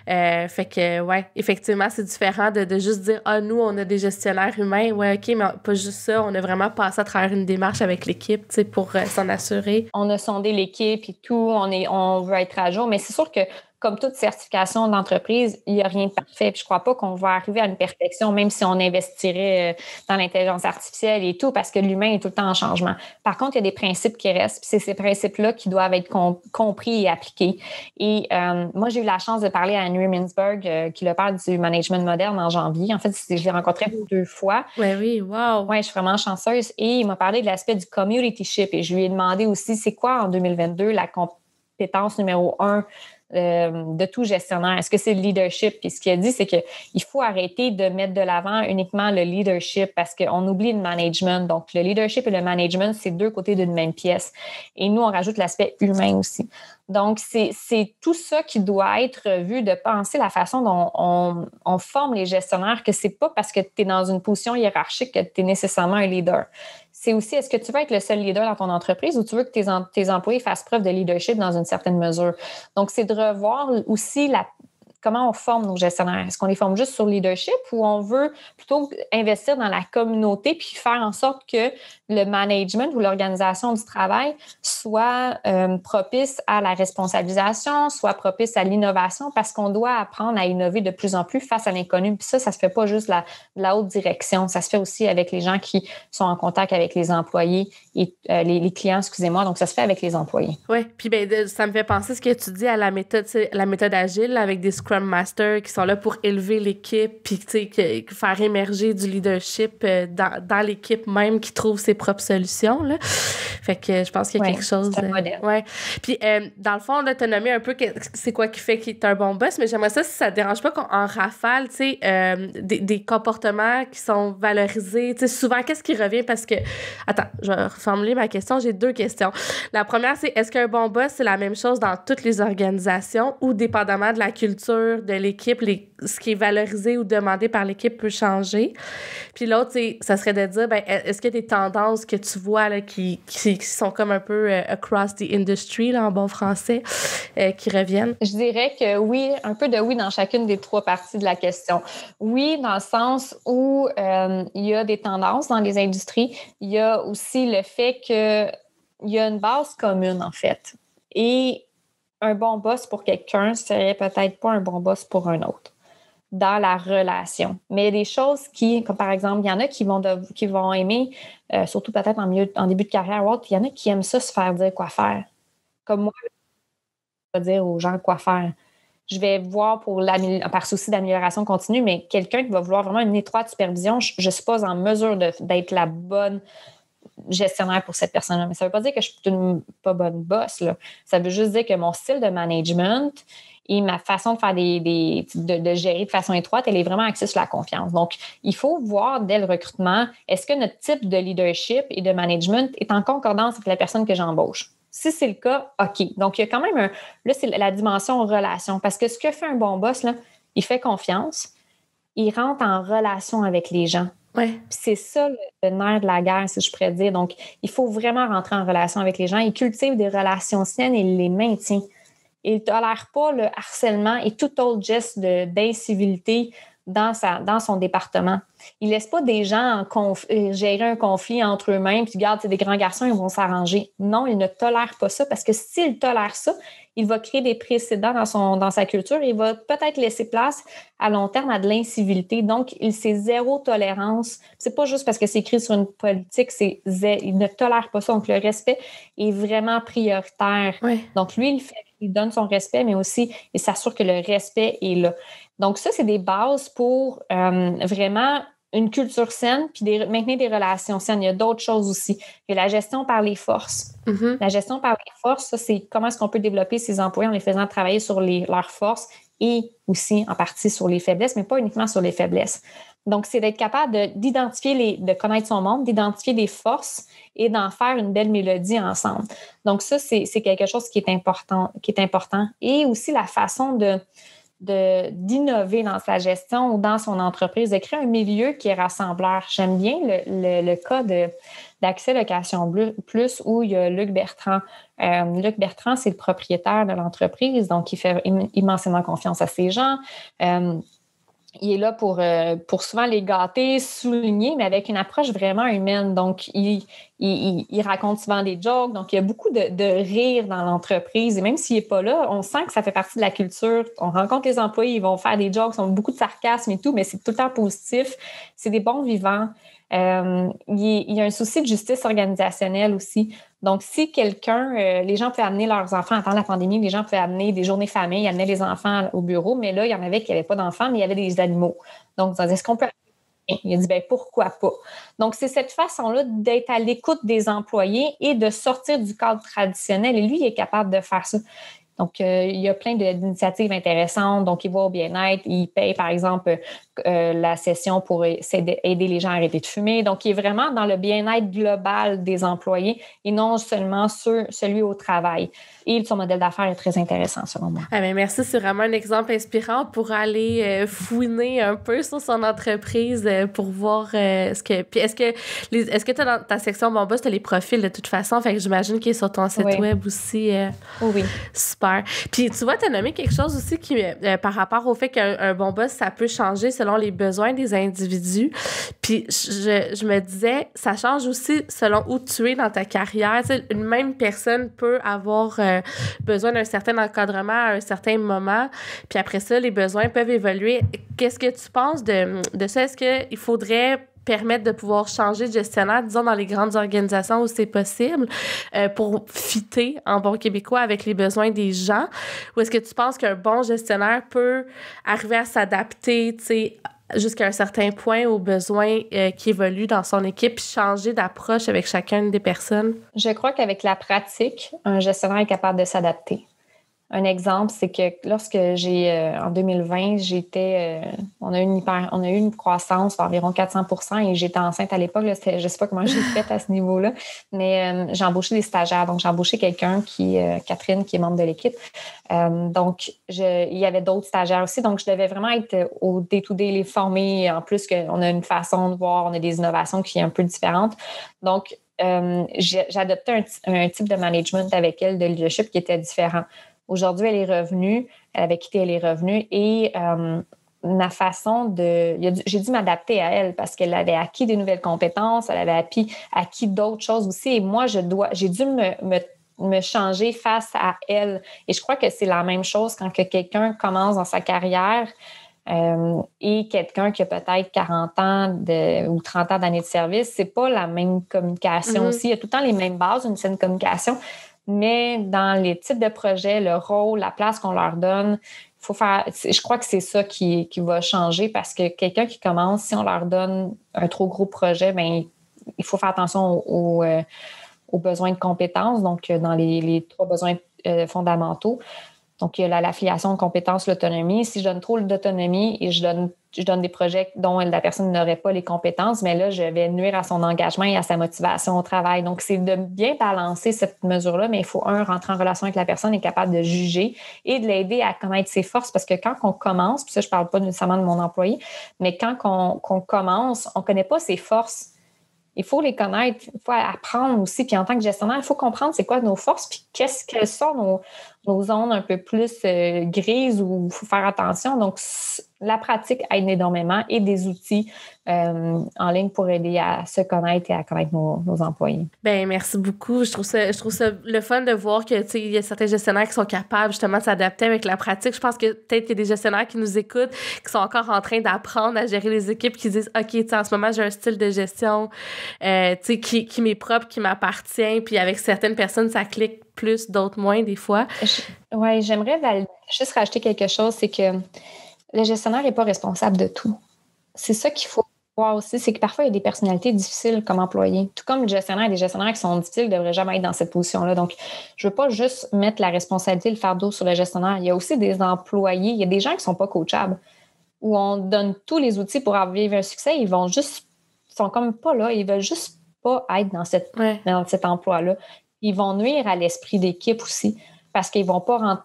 Speaker 2: Fait que, ouais, effectivement, c'est différent de juste dire, nous, on a des gestionnaires humains, ouais, OK, mais pas juste ça, on a vraiment passé à travers une démarche avec l'équipe, tu sais, pour s'en assurer.
Speaker 1: On a sondé l'équipe et tout, on veut être à jour, mais c'est sûr que comme toute certification d'entreprise, il n'y a rien de parfait. Puis je ne crois pas qu'on va arriver à une perfection, même si on investirait dans l'intelligence artificielle et tout, parce que l'humain est tout le temps en changement. Par contre, il y a des principes qui restent, puis c'est ces principes-là qui doivent être compris et appliqués. Et moi, j'ai eu la chance de parler à Henry Mintzberg, qui est le père du management moderne en janvier. En fait, je l'ai rencontré 2 fois.
Speaker 2: Oui, wow!
Speaker 1: Oui, je suis vraiment chanceuse. Et il m'a parlé de l'aspect du communityship. Et je lui ai demandé aussi, c'est quoi en 2022 la compétence numéro 1 de tout gestionnaire? Est-ce que c'est le leadership? Puis ce qu'il a dit, c'est qu'il faut arrêter de mettre de l'avant uniquement le leadership parce qu'on oublie le management. Donc, le leadership et le management, c'est 2 côtés d'une même pièce. Et nous, on rajoute l'aspect humain aussi. Donc, c'est tout ça qui doit être vu, de penser la façon dont on forme les gestionnaires, que c'est pas parce que tu es dans une position hiérarchique que tu es nécessairement un leader. C'est aussi, est-ce que tu veux être le seul leader dans ton entreprise ou tu veux que tes employés fassent preuve de leadership dans une certaine mesure? Donc, c'est de revoir aussi comment on forme nos gestionnaires. Est-ce qu'on les forme juste sur le leadership ou on veut plutôt investir dans la communauté puis faire en sorte que le management ou l'organisation du travail soit propice à la responsabilisation, soit propice à l'innovation parce qu'on doit apprendre à innover de plus en plus face à l'inconnu. Puis ça se fait pas juste de la haute direction. Ça se fait aussi avec les gens qui sont en contact avec les employés et les clients, excusez-moi. Donc, ça se fait avec les employés.
Speaker 2: Oui, puis ça me fait penser ce que tu dis à la méthode agile avec des Scrum Masters qui sont là pour élever l'équipe puis faire émerger du leadership dans l'équipe même qui trouve ses propres solutions. Là. Fait que je pense qu'il y a quelque chose.
Speaker 1: C'est un modèle.
Speaker 2: Ouais. Puis dans le fond, tu as nommé un peu c'est quoi qui fait qu'il est un bon boss, mais j'aimerais ça si ça te dérange pas qu'on en rafale, tu sais, des comportements qui sont valorisés. Tu sais, souvent, qu'est-ce qui revient? Parce que, attends, je vais reformuler ma question. J'ai 2 questions. La première, c'est est-ce qu'un bon boss, c'est la même chose dans toutes les organisations ou dépendamment de la culture de l'équipe, ce qui est valorisé ou demandé par l'équipe peut changer. Puis l'autre, ça serait de dire, est-ce qu'il y a des tendances que tu vois là, qui sont comme un peu across the industry, là, en bon français, qui reviennent?
Speaker 1: Je dirais que oui, un peu de oui dans chacune des 3 parties de la question. Oui, dans le sens où il y a des tendances dans les industries. Il y a aussi le fait qu'il y a une base commune, en fait. Et un bon boss pour quelqu'un serait peut-être pas un bon boss pour un autre dans la relation. Mais il y a des choses comme par exemple, il y en a qui vont aimer, surtout peut-être en début de carrière ou autre, puis il y en a qui aiment ça se faire dire quoi faire. Comme moi, je vais dire aux gens quoi faire. Je vais voir par souci d'amélioration continue, mais quelqu'un qui va vouloir vraiment une étroite supervision, je ne suis pas en mesure d'être la bonne gestionnaire pour cette personne-là. Mais ça ne veut pas dire que je suis une pas bonne boss, là. Ça veut juste dire que mon style de management et ma façon de faire de gérer de façon étroite, elle est vraiment axée sur la confiance. Donc, il faut voir dès le recrutement, est-ce que notre type de leadership et de management est en concordance avec la personne que j'embauche? Si c'est le cas, OK. Donc, il y a quand même là, c'est la dimension relation. Parce que ce que fait un bon boss, là, il fait confiance, il rentre en relation avec les gens.
Speaker 2: Ouais.
Speaker 1: Puis c'est ça le nerf de la guerre, si je pourrais dire. Donc, il faut vraiment rentrer en relation avec les gens. Il cultive des relations saines et il les maintient. Il ne tolère pas le harcèlement et tout autre geste d'incivilité dans son département. Il ne laisse pas des gens gérer un conflit entre eux-mêmes, puis regarde, c'est des grands garçons, ils vont s'arranger. Non, il ne tolère pas ça parce que s'il tolère ça, il va créer des précédents dans sa culture et il va peut-être laisser place à long terme à de l'incivilité. Donc, c'est zéro tolérance. C'est pas juste parce que c'est écrit sur une politique, il ne tolère pas ça. Donc, le respect est vraiment prioritaire.
Speaker 2: Ouais.
Speaker 1: Donc, lui, il donne son respect, mais aussi, il s'assure que le respect est là. Donc, ça, c'est des bases pour vraiment une culture saine puis maintenir des relations saines. Il y a d'autres choses aussi. Il y a la gestion par les forces.
Speaker 2: Mm-hmm.
Speaker 1: La gestion par les forces, ça, c'est comment est-ce qu'on peut développer ses employés en les faisant travailler sur leurs forces et aussi en partie sur les faiblesses, mais pas uniquement sur les faiblesses. Donc, c'est d'être capable de connaître son monde, d'identifier des forces et d'en faire une belle mélodie ensemble. Donc, ça, c'est quelque chose qui est important. Et aussi la façon d'innover dans sa gestion ou dans son entreprise, de créer un milieu qui est rassembleur. J'aime bien le cas d'Accès Location Plus où il y a Luc Bertrand. Luc Bertrand, c'est le propriétaire de l'entreprise, donc il fait immensément confiance à ses gens. Il est là pour souvent les gâter, souligner, mais avec une approche vraiment humaine. Donc, il raconte souvent des jokes. Donc, il y a beaucoup de rire dans l'entreprise. Et même s'il n'est pas là, on sent que ça fait partie de la culture. On rencontre les employés, ils vont faire des jokes, ils ont beaucoup de sarcasme et tout, mais c'est tout le temps positif. C'est des bons vivants. Il y a un souci de justice organisationnelle aussi. Donc, si les gens pouvaient amener leurs enfants, avant la pandémie, les gens pouvaient amener des journées famille, amener les enfants au bureau, mais là, il y en avait qui n'avaient pas d'enfants, mais il y avait des animaux. Donc, on disait, est-ce qu'on peut amener? Il a dit, bien, pourquoi pas? Donc, c'est cette façon-là d'être à l'écoute des employés et de sortir du cadre traditionnel. Et lui, il est capable de faire ça. Donc, il y a plein d'initiatives intéressantes. Donc, il va au bien-être. Il paye, par exemple, la session pour aider les gens à arrêter de fumer. Donc, il est vraiment dans le bien-être global des employés et non seulement celui au travail. Et son modèle d'affaires est très intéressant, selon moi.
Speaker 2: Ah bien, merci. C'est vraiment un exemple inspirant pour aller fouiner un peu sur son entreprise pour voir ce que... Puis, est-ce que tu as dans ta section Bon Boss, tu as les profils de toute façon? Fait que j'imagine qu'il est sur ton site web aussi.
Speaker 1: Oui.
Speaker 2: Super. Puis, tu vois, tu as nommé quelque chose aussi qui, par rapport au fait qu'un bon boss, ça peut changer selon les besoins des individus. Puis, je me disais, ça change aussi selon où tu es dans ta carrière. Tu sais, une même personne peut avoir besoin d'un certain encadrement à un certain moment. Puis après ça, les besoins peuvent évoluer. Qu'est-ce que tu penses de ça? Est-ce qu'il faudrait permettre de pouvoir changer de gestionnaire, disons, dans les grandes organisations où c'est possible, pour fitter, en bon québécois, avec les besoins des gens? Ou est-ce que tu penses qu'un bon gestionnaire peut arriver à s'adapter, tu sais, jusqu'à un certain point aux besoins qui évoluent dans son équipe, puis changer d'approche avec chacune des personnes?
Speaker 1: Je crois qu'avec la pratique, un gestionnaire est capable de s'adapter. Un exemple, c'est que lorsque en 2020, on a eu une croissance d'environ 400% et j'étais enceinte à l'époque. Là, je ne sais pas comment j'ai fait à ce niveau-là, mais j'ai embauché des stagiaires. Donc, j'ai embauché quelqu'un Catherine, qui est membre de l'équipe. Donc, il y avait d'autres stagiaires aussi. Donc, je devais vraiment être au day-to-day, les former. En plus, qu'on a une façon de voir, on a des innovations qui sont un peu différentes. Donc, j'ai adopté un type de management avec elle, de leadership qui était différent. Aujourd'hui, elle est revenue, elle avait quitté, elle est revenue et ma façon j'ai dû m'adapter à elle parce qu'elle avait acquis des nouvelles compétences, elle avait acquis d'autres choses aussi et moi, j'ai dû me changer face à elle. Et je crois que c'est la même chose quand que quelqu'un commence dans sa carrière et quelqu'un qui a peut-être 40 ans ou 30 ans d'années de service, c'est pas la même communication aussi. Il y a tout le temps les mêmes bases, une certaine communication, mais dans les types de projets, le rôle, la place qu'on leur donne, je crois que c'est ça qui va changer parce que quelqu'un qui commence, si on leur donne un trop gros projet, ben il faut faire attention aux besoins de compétences, donc dans les 3 besoins fondamentaux. Donc, il y a l'affiliation de compétences, l'autonomie. Si je donne trop d'autonomie et je donne des projets dont la personne n'aurait pas les compétences, mais là, je vais nuire à son engagement et à sa motivation au travail. Donc, c'est de bien balancer cette mesure-là, mais il faut, rentrer en relation avec la personne, être capable de juger et de l'aider à connaître ses forces. Parce que quand on commence, puis ça, je ne parle pas nécessairement de mon employé, mais quand on commence, on ne connaît pas ses forces. Il faut les connaître, il faut apprendre aussi. Puis en tant que gestionnaire, il faut comprendre c'est quoi nos forces, puis quelles sont nos zones un peu plus grises où il faut faire attention. Donc, la pratique aide énormément et des outils en ligne pour aider à se connaître et à connaître nos employés.
Speaker 2: Bien, merci beaucoup. Je trouve ça le fun de voir que, tu sais, il y a certains gestionnaires qui sont capables justement de s'adapter avec la pratique. Je pense que peut-être qu'il y a des gestionnaires qui nous écoutent, qui sont encore en train d'apprendre à gérer les équipes, qui disent, OK, tu sais, en ce moment, j'ai un style de gestion, tu sais, qui m'est propre, qui m'appartient, puis avec certaines personnes, ça clique plus, d'autres moins, des fois.
Speaker 1: Oui, j'aimerais juste rajouter quelque chose, c'est que le gestionnaire n'est pas responsable de tout. C'est ça qu'il faut voir aussi, c'est que parfois, il y a des personnalités difficiles comme employés. Tout comme le gestionnaire, il y a des gestionnaires qui sont difficiles ne devraient jamais être dans cette position-là. Donc, je ne veux pas juste mettre la responsabilité, le fardeau sur le gestionnaire. Il y a aussi des employés, il y a des gens qui ne sont pas coachables, où on donne tous les outils pour vivre un succès, ils sont comme pas là, ils veulent juste pas être dans cet emploi-là. Ils vont nuire à l'esprit d'équipe aussi parce qu'ils ne vont pas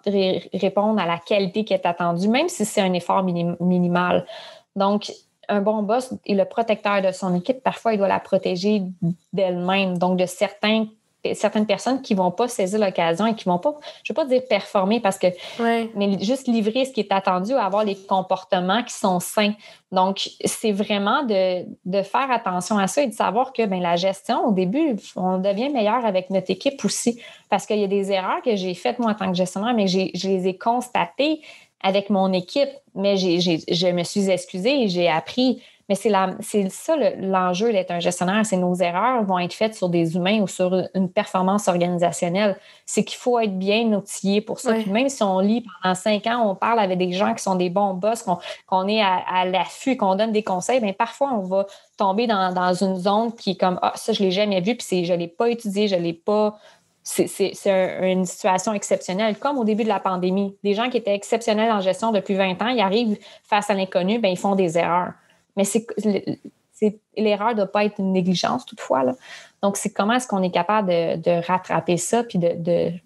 Speaker 1: répondre à la qualité qui est attendue, même si c'est un effort minimal. Donc, un bon boss est le protecteur de son équipe. Parfois, il doit la protéger d'elle-même. Donc, de certaines personnes qui ne vont pas saisir l'occasion et qui ne vont pas, je ne veux pas dire performer parce que, mais juste livrer ce qui est attendu ou avoir les comportements qui sont sains. Donc, c'est vraiment de faire attention à ça et de savoir que la gestion, au début, on devient meilleur avec notre équipe aussi parce qu'il y a des erreurs que j'ai faites, moi, en tant que gestionnaire, mais je les ai constatées avec mon équipe, mais je me suis excusée et j'ai appris. Mais c'est ça l'enjeu d'être un gestionnaire, c'est nos erreurs vont être faites sur des humains ou sur une performance organisationnelle. C'est qu'il faut être bien outillé pour ça. Puis même si on lit pendant 5 ans, on parle avec des gens qui sont des bons boss, qu'on est à l'affût, qu'on donne des conseils, bien, parfois on va tomber dans une zone qui est comme « Ah, ça, je ne l'ai jamais vu, puis je ne l'ai pas étudié, je ne l'ai pas... » C'est une situation exceptionnelle, comme au début de la pandémie. Des gens qui étaient exceptionnels en gestion depuis 20 ans, ils arrivent face à l'inconnu, bien, ils font des erreurs. Mais l'erreur ne doit pas être une négligence, toutefois. Là. Donc, c'est comment est-ce qu'on est capable de rattraper ça puis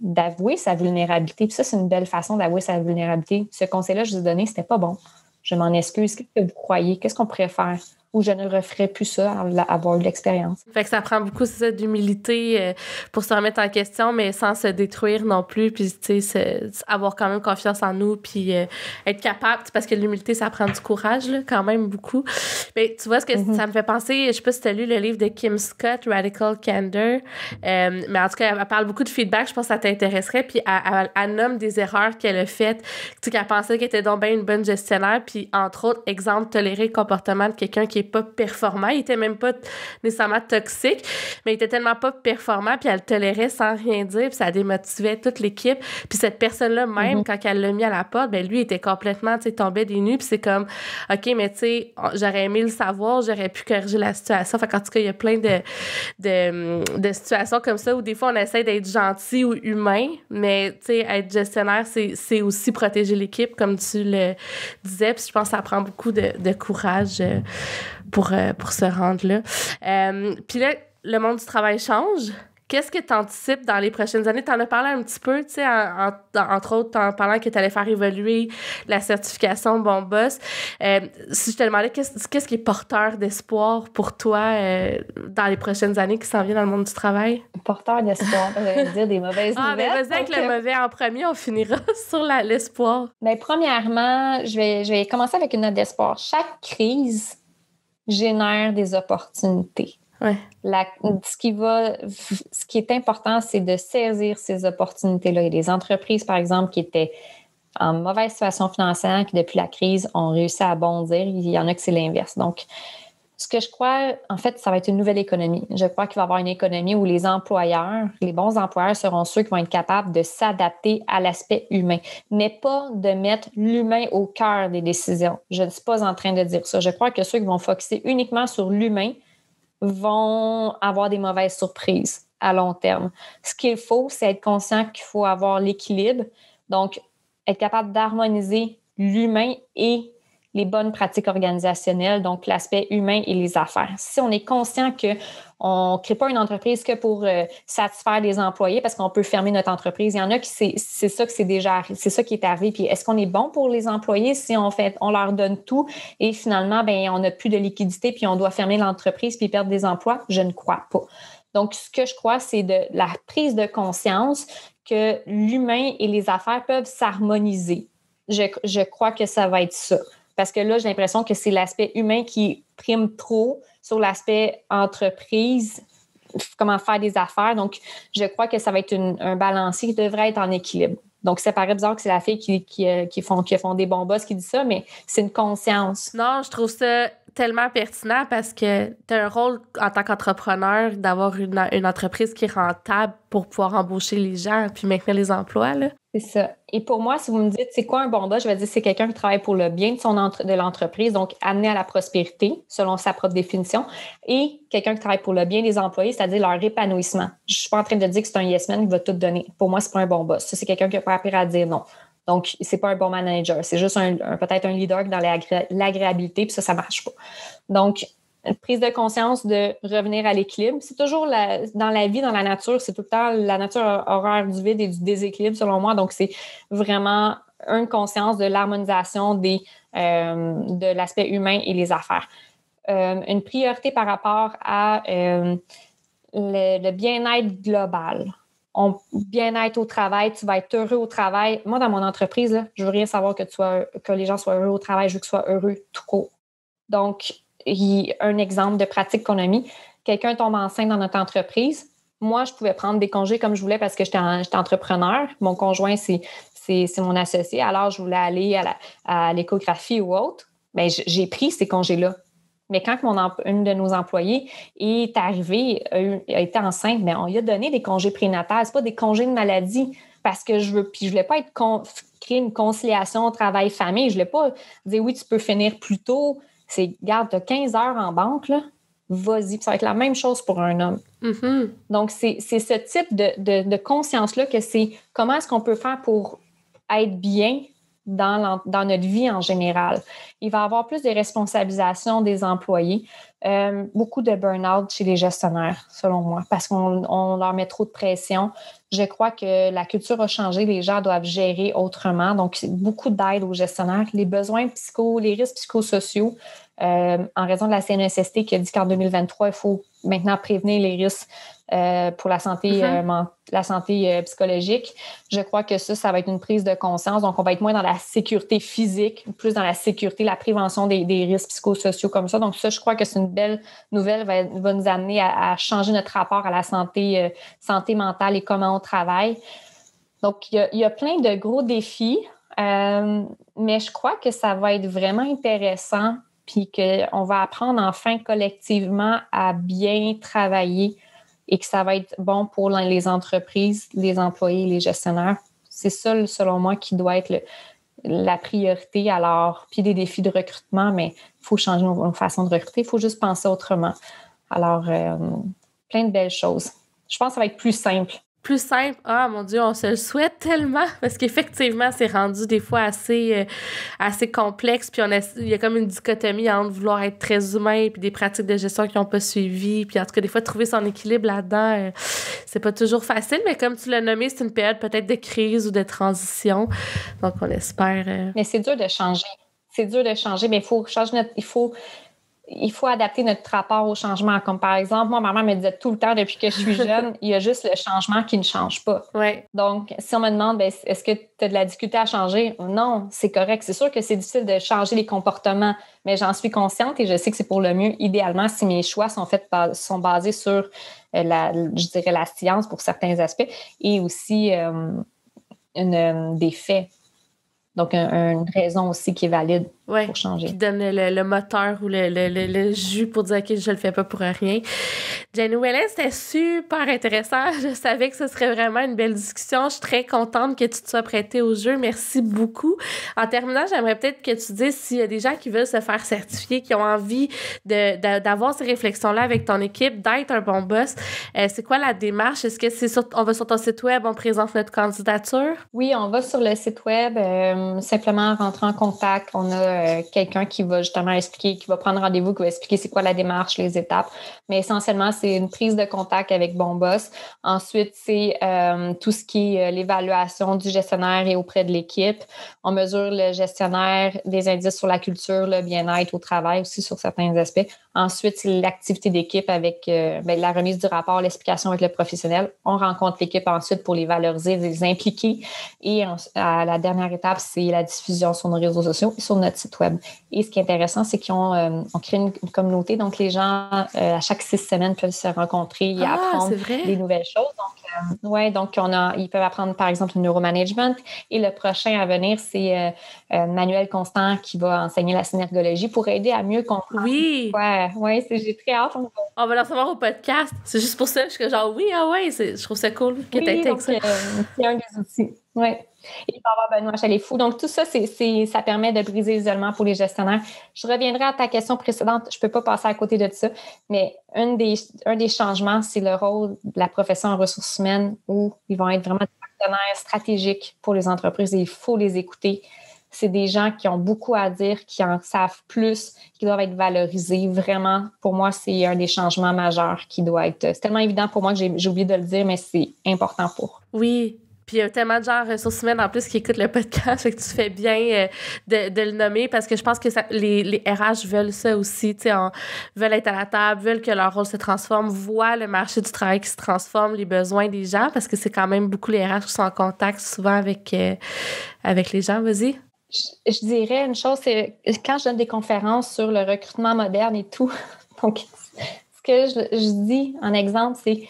Speaker 1: d'avouer sa vulnérabilité. Puis ça, c'est une belle façon d'avouer sa vulnérabilité. Ce conseil-là, je vous ai donné, c'était pas bon. Je m'en excuse. Qu'est-ce que vous croyez? Qu'est-ce qu'on pourrait faire? Ou je ne referai plus ça à avoir eu l'expérience.
Speaker 2: Fait que ça prend beaucoup d'humilité pour se remettre en question, mais sans se détruire non plus, puis tu sais, avoir quand même confiance en nous, puis être capable, parce que l'humilité, ça prend du courage, là, quand même beaucoup. Mais tu vois, ce que ça me fait penser, je sais pas si tu as lu le livre de Kim Scott, Radical Candor, mais en tout cas, elle parle beaucoup de feedback, je pense que ça t'intéresserait, puis elle nomme des erreurs qu'elle a faites, tu sais, qu'elle pensait qu'elle était donc bien une bonne gestionnaire, puis entre autres, exemple, tolérer le comportement de quelqu'un qui est pas performant, il était même pas nécessairement toxique, mais il était tellement pas performant, puis elle le tolérait sans rien dire, puis ça démotivait toute l'équipe. Puis cette personne-là, même, quand elle l'a mis à la porte, ben lui, il était complètement, tu sais, tombé des nues, puis c'est comme, OK, mais tu sais, j'aurais aimé le savoir, j'aurais pu corriger la situation. Fait qu'en tout cas, il y a plein de situations comme ça où des fois, on essaie d'être gentil ou humain, mais tu sais, être gestionnaire, c'est aussi protéger l'équipe, comme tu le disais, puis je pense que ça prend beaucoup de courage pour se rendre là. Puis là, le monde du travail change. Qu'est-ce que tu anticipes dans les prochaines années? Tu en as parlé un petit peu, tu sais, entre autres, en parlant que tu allais faire évoluer la certification Bon Boss. Si je te demandais, qu'est-ce qui est porteur d'espoir pour toi dans les prochaines années qui s'en viennent dans le monde du travail?
Speaker 1: Porteur d'espoir, ça veut dire des mauvaises nouvelles.
Speaker 2: Ben vas-y avec le mauvais en premier, on finira sur l'espoir.
Speaker 1: Bien, premièrement, je vais commencer avec une note d'espoir. Chaque crise génère des opportunités.
Speaker 2: Ouais.
Speaker 1: Ce qui est important, c'est de saisir ces opportunités-là. Il y a des entreprises, par exemple, qui étaient en mauvaise situation financière, qui, depuis la crise, ont réussi à bondir. Il y en a que c'est l'inverse. Donc, ce que je crois, en fait, ça va être une nouvelle économie. Je crois qu'il va y avoir une économie où les employeurs, les bons employeurs seront ceux qui vont être capables de s'adapter à l'aspect humain, mais pas de mettre l'humain au cœur des décisions. Je ne suis pas en train de dire ça. Je crois que ceux qui vont focuser uniquement sur l'humain vont avoir des mauvaises surprises à long terme. Ce qu'il faut, c'est être conscient qu'il faut avoir l'équilibre. Donc, être capable d'harmoniser l'humain et les bonnes pratiques organisationnelles, donc l'aspect humain et les affaires. Si on est conscient qu'on ne crée pas une entreprise que pour satisfaire les employés parce qu'on peut fermer notre entreprise, il y en a qui c'est ça qui est arrivé. Puis est-ce qu'on est bon pour les employés si on leur donne tout et finalement, on n'a plus de liquidité puis on doit fermer l'entreprise puis perdre des emplois? Je ne crois pas. Donc, ce que je crois, c'est de la prise de conscience que l'humain et les affaires peuvent s'harmoniser. Je crois que ça va être ça. Parce que là, j'ai l'impression que c'est l'aspect humain qui prime trop sur l'aspect entreprise, comment faire des affaires. Donc, je crois que ça va être un balancier qui devrait être en équilibre. Donc, ça paraît bizarre que c'est la fille qui font des bons boss qui dit ça, mais c'est une conscience.
Speaker 2: Non, je trouve ça tellement pertinent parce que tu as un rôle en tant qu'entrepreneur d'avoir une entreprise qui est rentable pour pouvoir embaucher les gens puis maintenir les emplois, là.
Speaker 1: C'est ça. Et pour moi, si vous me dites c'est quoi un bon boss, je vais dire c'est quelqu'un qui travaille pour le bien de l'entreprise, donc amené à la prospérité, selon sa propre définition, et quelqu'un qui travaille pour le bien des employés, c'est-à-dire leur épanouissement. Je ne suis pas en train de dire que c'est un yes man qui va tout donner. Pour moi, c'est pas un bon boss. Ça, c'est quelqu'un qui n'a pas appris à dire non. Donc, c'est pas un bon manager. C'est juste peut-être un leader dans l'agréabilité, puis ça marche pas. Donc, une prise de conscience de revenir à l'équilibre. C'est toujours dans la vie, dans la nature, c'est tout le temps la nature horreur du vide et du déséquilibre, selon moi. Donc, c'est vraiment une conscience de l'harmonisation de l'aspect humain et les affaires. Une priorité par rapport à le bien-être global. Bien-être au travail, tu vas être heureux au travail. Moi, dans mon entreprise, là, je veux rien savoir que les gens soient heureux au travail, je veux qu'ils soient heureux tout court. Donc, un exemple de pratique qu'on a mis, quelqu'un tombe enceinte dans notre entreprise. Moi, je pouvais prendre des congés comme je voulais parce que j'étais entrepreneur. Mon conjoint, c'est mon associé. Alors, je voulais aller à l'échographie ou autre. Bien, j'ai pris ces congés-là. Mais quand une de nos employées est arrivée, a été enceinte, bien, on lui a donné des congés prénatals. Ce pas des congés de maladie parce que je voulais pas créer une conciliation travail-famille. Je voulais pas dire oui, tu peux finir plus tôt. Garde, tu as 15 heures en banque, là, vas-y. Puis ça va être la même chose pour un homme.
Speaker 2: Mm-hmm.
Speaker 1: Donc, c'est ce type de conscience-là que c'est comment est-ce qu'on peut faire pour être bien dans notre vie en général. Il va y avoir plus de responsabilisation des employés, beaucoup de burn-out chez les gestionnaires, selon moi, parce qu'on leur met trop de pression. Je crois que la culture a changé, les gens doivent gérer autrement, donc beaucoup d'aide aux gestionnaires. Les besoins les risques psychosociaux, en raison de la CNESST qui a dit qu'en 2023, il faut maintenant prévenir les risques pour la santé, la santé psychologique. Je crois que ça va être une prise de conscience. Donc, on va être moins dans la sécurité physique, plus dans la sécurité, la prévention des risques psychosociaux comme ça. Donc, ça, je crois que c'est une belle nouvelle, va nous amener à changer notre rapport à la santé mentale et comment on travaille. Donc, il y a plein de gros défis, mais je crois que ça va être vraiment intéressant puis qu'on va apprendre enfin collectivement à bien travailler et que ça va être bon pour les entreprises, les employés, les gestionnaires. C'est ça, selon moi, qui doit être la priorité. Alors, puis des défis de recrutement, mais il faut changer nos façons de recruter. Il faut juste penser autrement. Alors, plein de belles choses. Je pense que ça va être plus simple.
Speaker 2: Plus simple, ah mon Dieu, on se le souhaite tellement parce qu'effectivement, c'est rendu des fois assez complexe, puis il y a comme une dichotomie entre vouloir être très humain puis des pratiques de gestion qui n'ont pas suivi, puis en tout cas, des fois, trouver son équilibre là-dedans, c'est pas toujours facile, mais comme tu l'as nommé, c'est une période peut-être de crise ou de transition, donc on espère...
Speaker 1: Mais c'est dur de changer. C'est dur de changer, mais il faut changer il faut adapter notre rapport au changement. Comme par exemple, moi, ma mère me disait tout le temps depuis que je suis jeune, il y a juste le changement qui ne change pas.
Speaker 2: Ouais.
Speaker 1: Donc, si on me demande, est-ce que tu as de la difficulté à changer? Non, c'est correct. C'est sûr que c'est difficile de changer les comportements, mais j'en suis consciente et je sais que c'est pour le mieux. Idéalement, si mes choix sont basés sur, je dirais, la science pour certains aspects et aussi des faits. Donc, une raison aussi qui est valide pour changer.
Speaker 2: Qui donne le moteur ou le jus pour dire « OK, je le fais pas pour rien ». Jenny Ouellet, c'était super intéressant. Je savais que ce serait vraiment une belle discussion. Je suis très contente que tu te sois prêtée au jeu. Merci beaucoup. En terminant, j'aimerais peut-être que tu dises s'il y a des gens qui veulent se faire certifier, qui ont envie d'avoir ces réflexions-là avec ton équipe, d'être un bon boss. C'est quoi la démarche? Est-ce que on va sur ton site web, on présente notre candidature?
Speaker 1: Oui, on va sur le site web, simplement rentrer en contact. On a quelqu'un qui va justement expliquer, qui va prendre rendez-vous, qui va expliquer c'est quoi la démarche, les étapes. Mais essentiellement, c'est une prise de contact avec Bon Boss. Ensuite, c'est tout ce qui est l'évaluation du gestionnaire et auprès de l'équipe. On mesure le gestionnaire, des indices sur la culture, le bien-être au travail aussi sur certains aspects. Ensuite, c'est l'activité d'équipe avec la remise du rapport, l'explication avec le professionnel. On rencontre l'équipe ensuite pour les valoriser, les impliquer. Et à la dernière étape, c'est la diffusion sur nos réseaux sociaux et sur notre site web. Et ce qui est intéressant, c'est on crée une communauté. Donc, les gens, à chaque 6 semaines, peuvent se rencontrer et apprendre des nouvelles choses. Donc, ils peuvent apprendre, par exemple, le neuromanagement. Et le prochain à venir, c'est Manuel Constant qui va enseigner la synergologie pour aider à mieux comprendre.
Speaker 2: Oui!
Speaker 1: Oui, j'ai très hâte.
Speaker 2: On va le recevoir au podcast. C'est juste pour ça que je suis genre, je trouve ça cool que tu aies été avec ça.
Speaker 1: C'est un des outils. Oui. Et il va y avoir Benoît Chalet-Fou. Donc, tout ça, ça permet de briser l'isolement pour les gestionnaires. Je reviendrai à ta question précédente. Je ne peux pas passer à côté de ça. Mais un des changements, c'est le rôle de la profession en ressources humaines où ils vont être vraiment des partenaires stratégiques pour les entreprises et il faut les écouter. C'est des gens qui ont beaucoup à dire, qui en savent plus, qui doivent être valorisés. Vraiment, pour moi, c'est un des changements majeurs qui doit être... C'est tellement évident pour moi que j'ai oublié de le dire, mais c'est important pour.
Speaker 2: Oui. Puis il y a tellement de gens en ressources humaines en plus qui écoutent le podcast, fait que tu fais bien de le nommer parce que je pense que les RH veulent ça aussi, veulent être à la table, veulent que leur rôle se transforme, voient le marché du travail qui se transforme, les besoins des gens, parce que c'est quand même beaucoup les RH qui sont en contact souvent avec les gens. Vas-y.
Speaker 1: Je dirais une chose, c'est quand je donne des conférences sur le recrutement moderne et tout, donc ce que je dis en exemple, c'est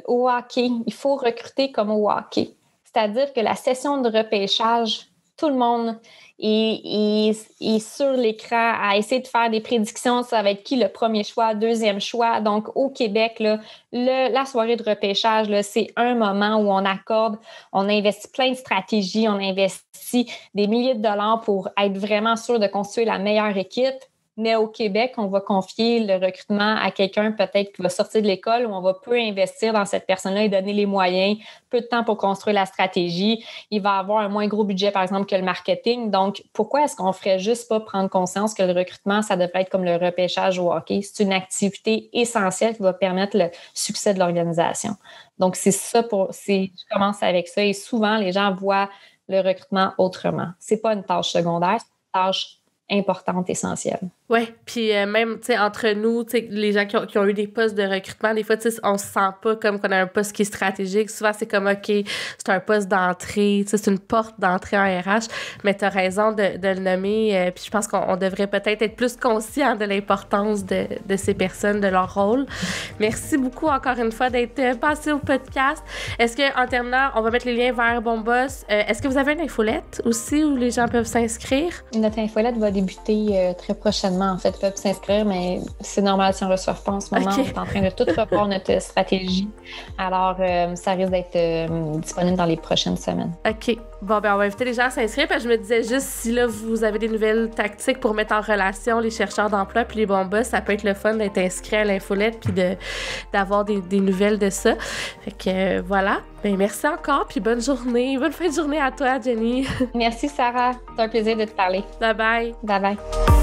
Speaker 1: au hockey, il faut recruter comme au hockey. C'est-à-dire que la session de repêchage, tout le monde est sur l'écran à essayer de faire des prédictions. Ça va être qui le premier choix, deuxième choix. Donc, au Québec, là, la soirée de repêchage, là, c'est un moment où on investit plein de stratégies, on investit des milliers de dollars pour être vraiment sûr de constituer la meilleure équipe. Mais au Québec, on va confier le recrutement à quelqu'un peut-être qui va sortir de l'école où on va peu investir dans cette personne-là et donner les moyens, peu de temps pour construire la stratégie. Il va avoir un moins gros budget, par exemple, que le marketing. Donc, pourquoi est-ce qu'on ne ferait juste pas prendre conscience que le recrutement, ça devrait être comme le repêchage au hockey? C'est une activité essentielle qui va permettre le succès de l'organisation. Donc, c'est ça je commence avec ça et souvent, les gens voient le recrutement autrement. C'est pas une tâche secondaire, c'est une tâche importante, essentielle.
Speaker 2: Oui, puis même, tu sais, entre nous, tu sais, les gens qui ont eu des postes de recrutement, des fois, tu sais, on se sent pas comme qu'on a un poste qui est stratégique. Souvent, c'est comme, OK, c'est un poste d'entrée, tu sais, c'est une porte d'entrée en RH, mais tu as raison de le nommer, puis je pense qu'on devrait peut-être être plus conscient de l'importance de ces personnes, de leur rôle. Merci beaucoup, encore une fois, d'être passé au podcast. Est-ce qu'en terminant, on va mettre les liens vers Bon Boss. Est-ce que vous avez une infolette aussi où les gens peuvent s'inscrire?
Speaker 1: Notre infolette va débuter très prochainement. En fait, peuvent s'inscrire, mais c'est normal si on ne reçoit pas en ce moment. Okay. On est en train de tout revoir notre stratégie. Alors, ça risque d'être disponible dans les prochaines semaines.
Speaker 2: OK. Bon, ben on va inviter les gens à s'inscrire. Parce que je me disais juste, si là, vous avez des nouvelles tactiques pour mettre en relation les chercheurs d'emploi puis les bons boss, ça peut être le fun d'être inscrit à l'infolette puis d'avoir des nouvelles de ça. Fait que voilà. Ben merci encore puis bonne journée. Bonne fin de journée à toi, Jenny.
Speaker 1: Merci, Sarah. C'est un plaisir de te parler.
Speaker 2: Bye bye.
Speaker 1: Bye bye.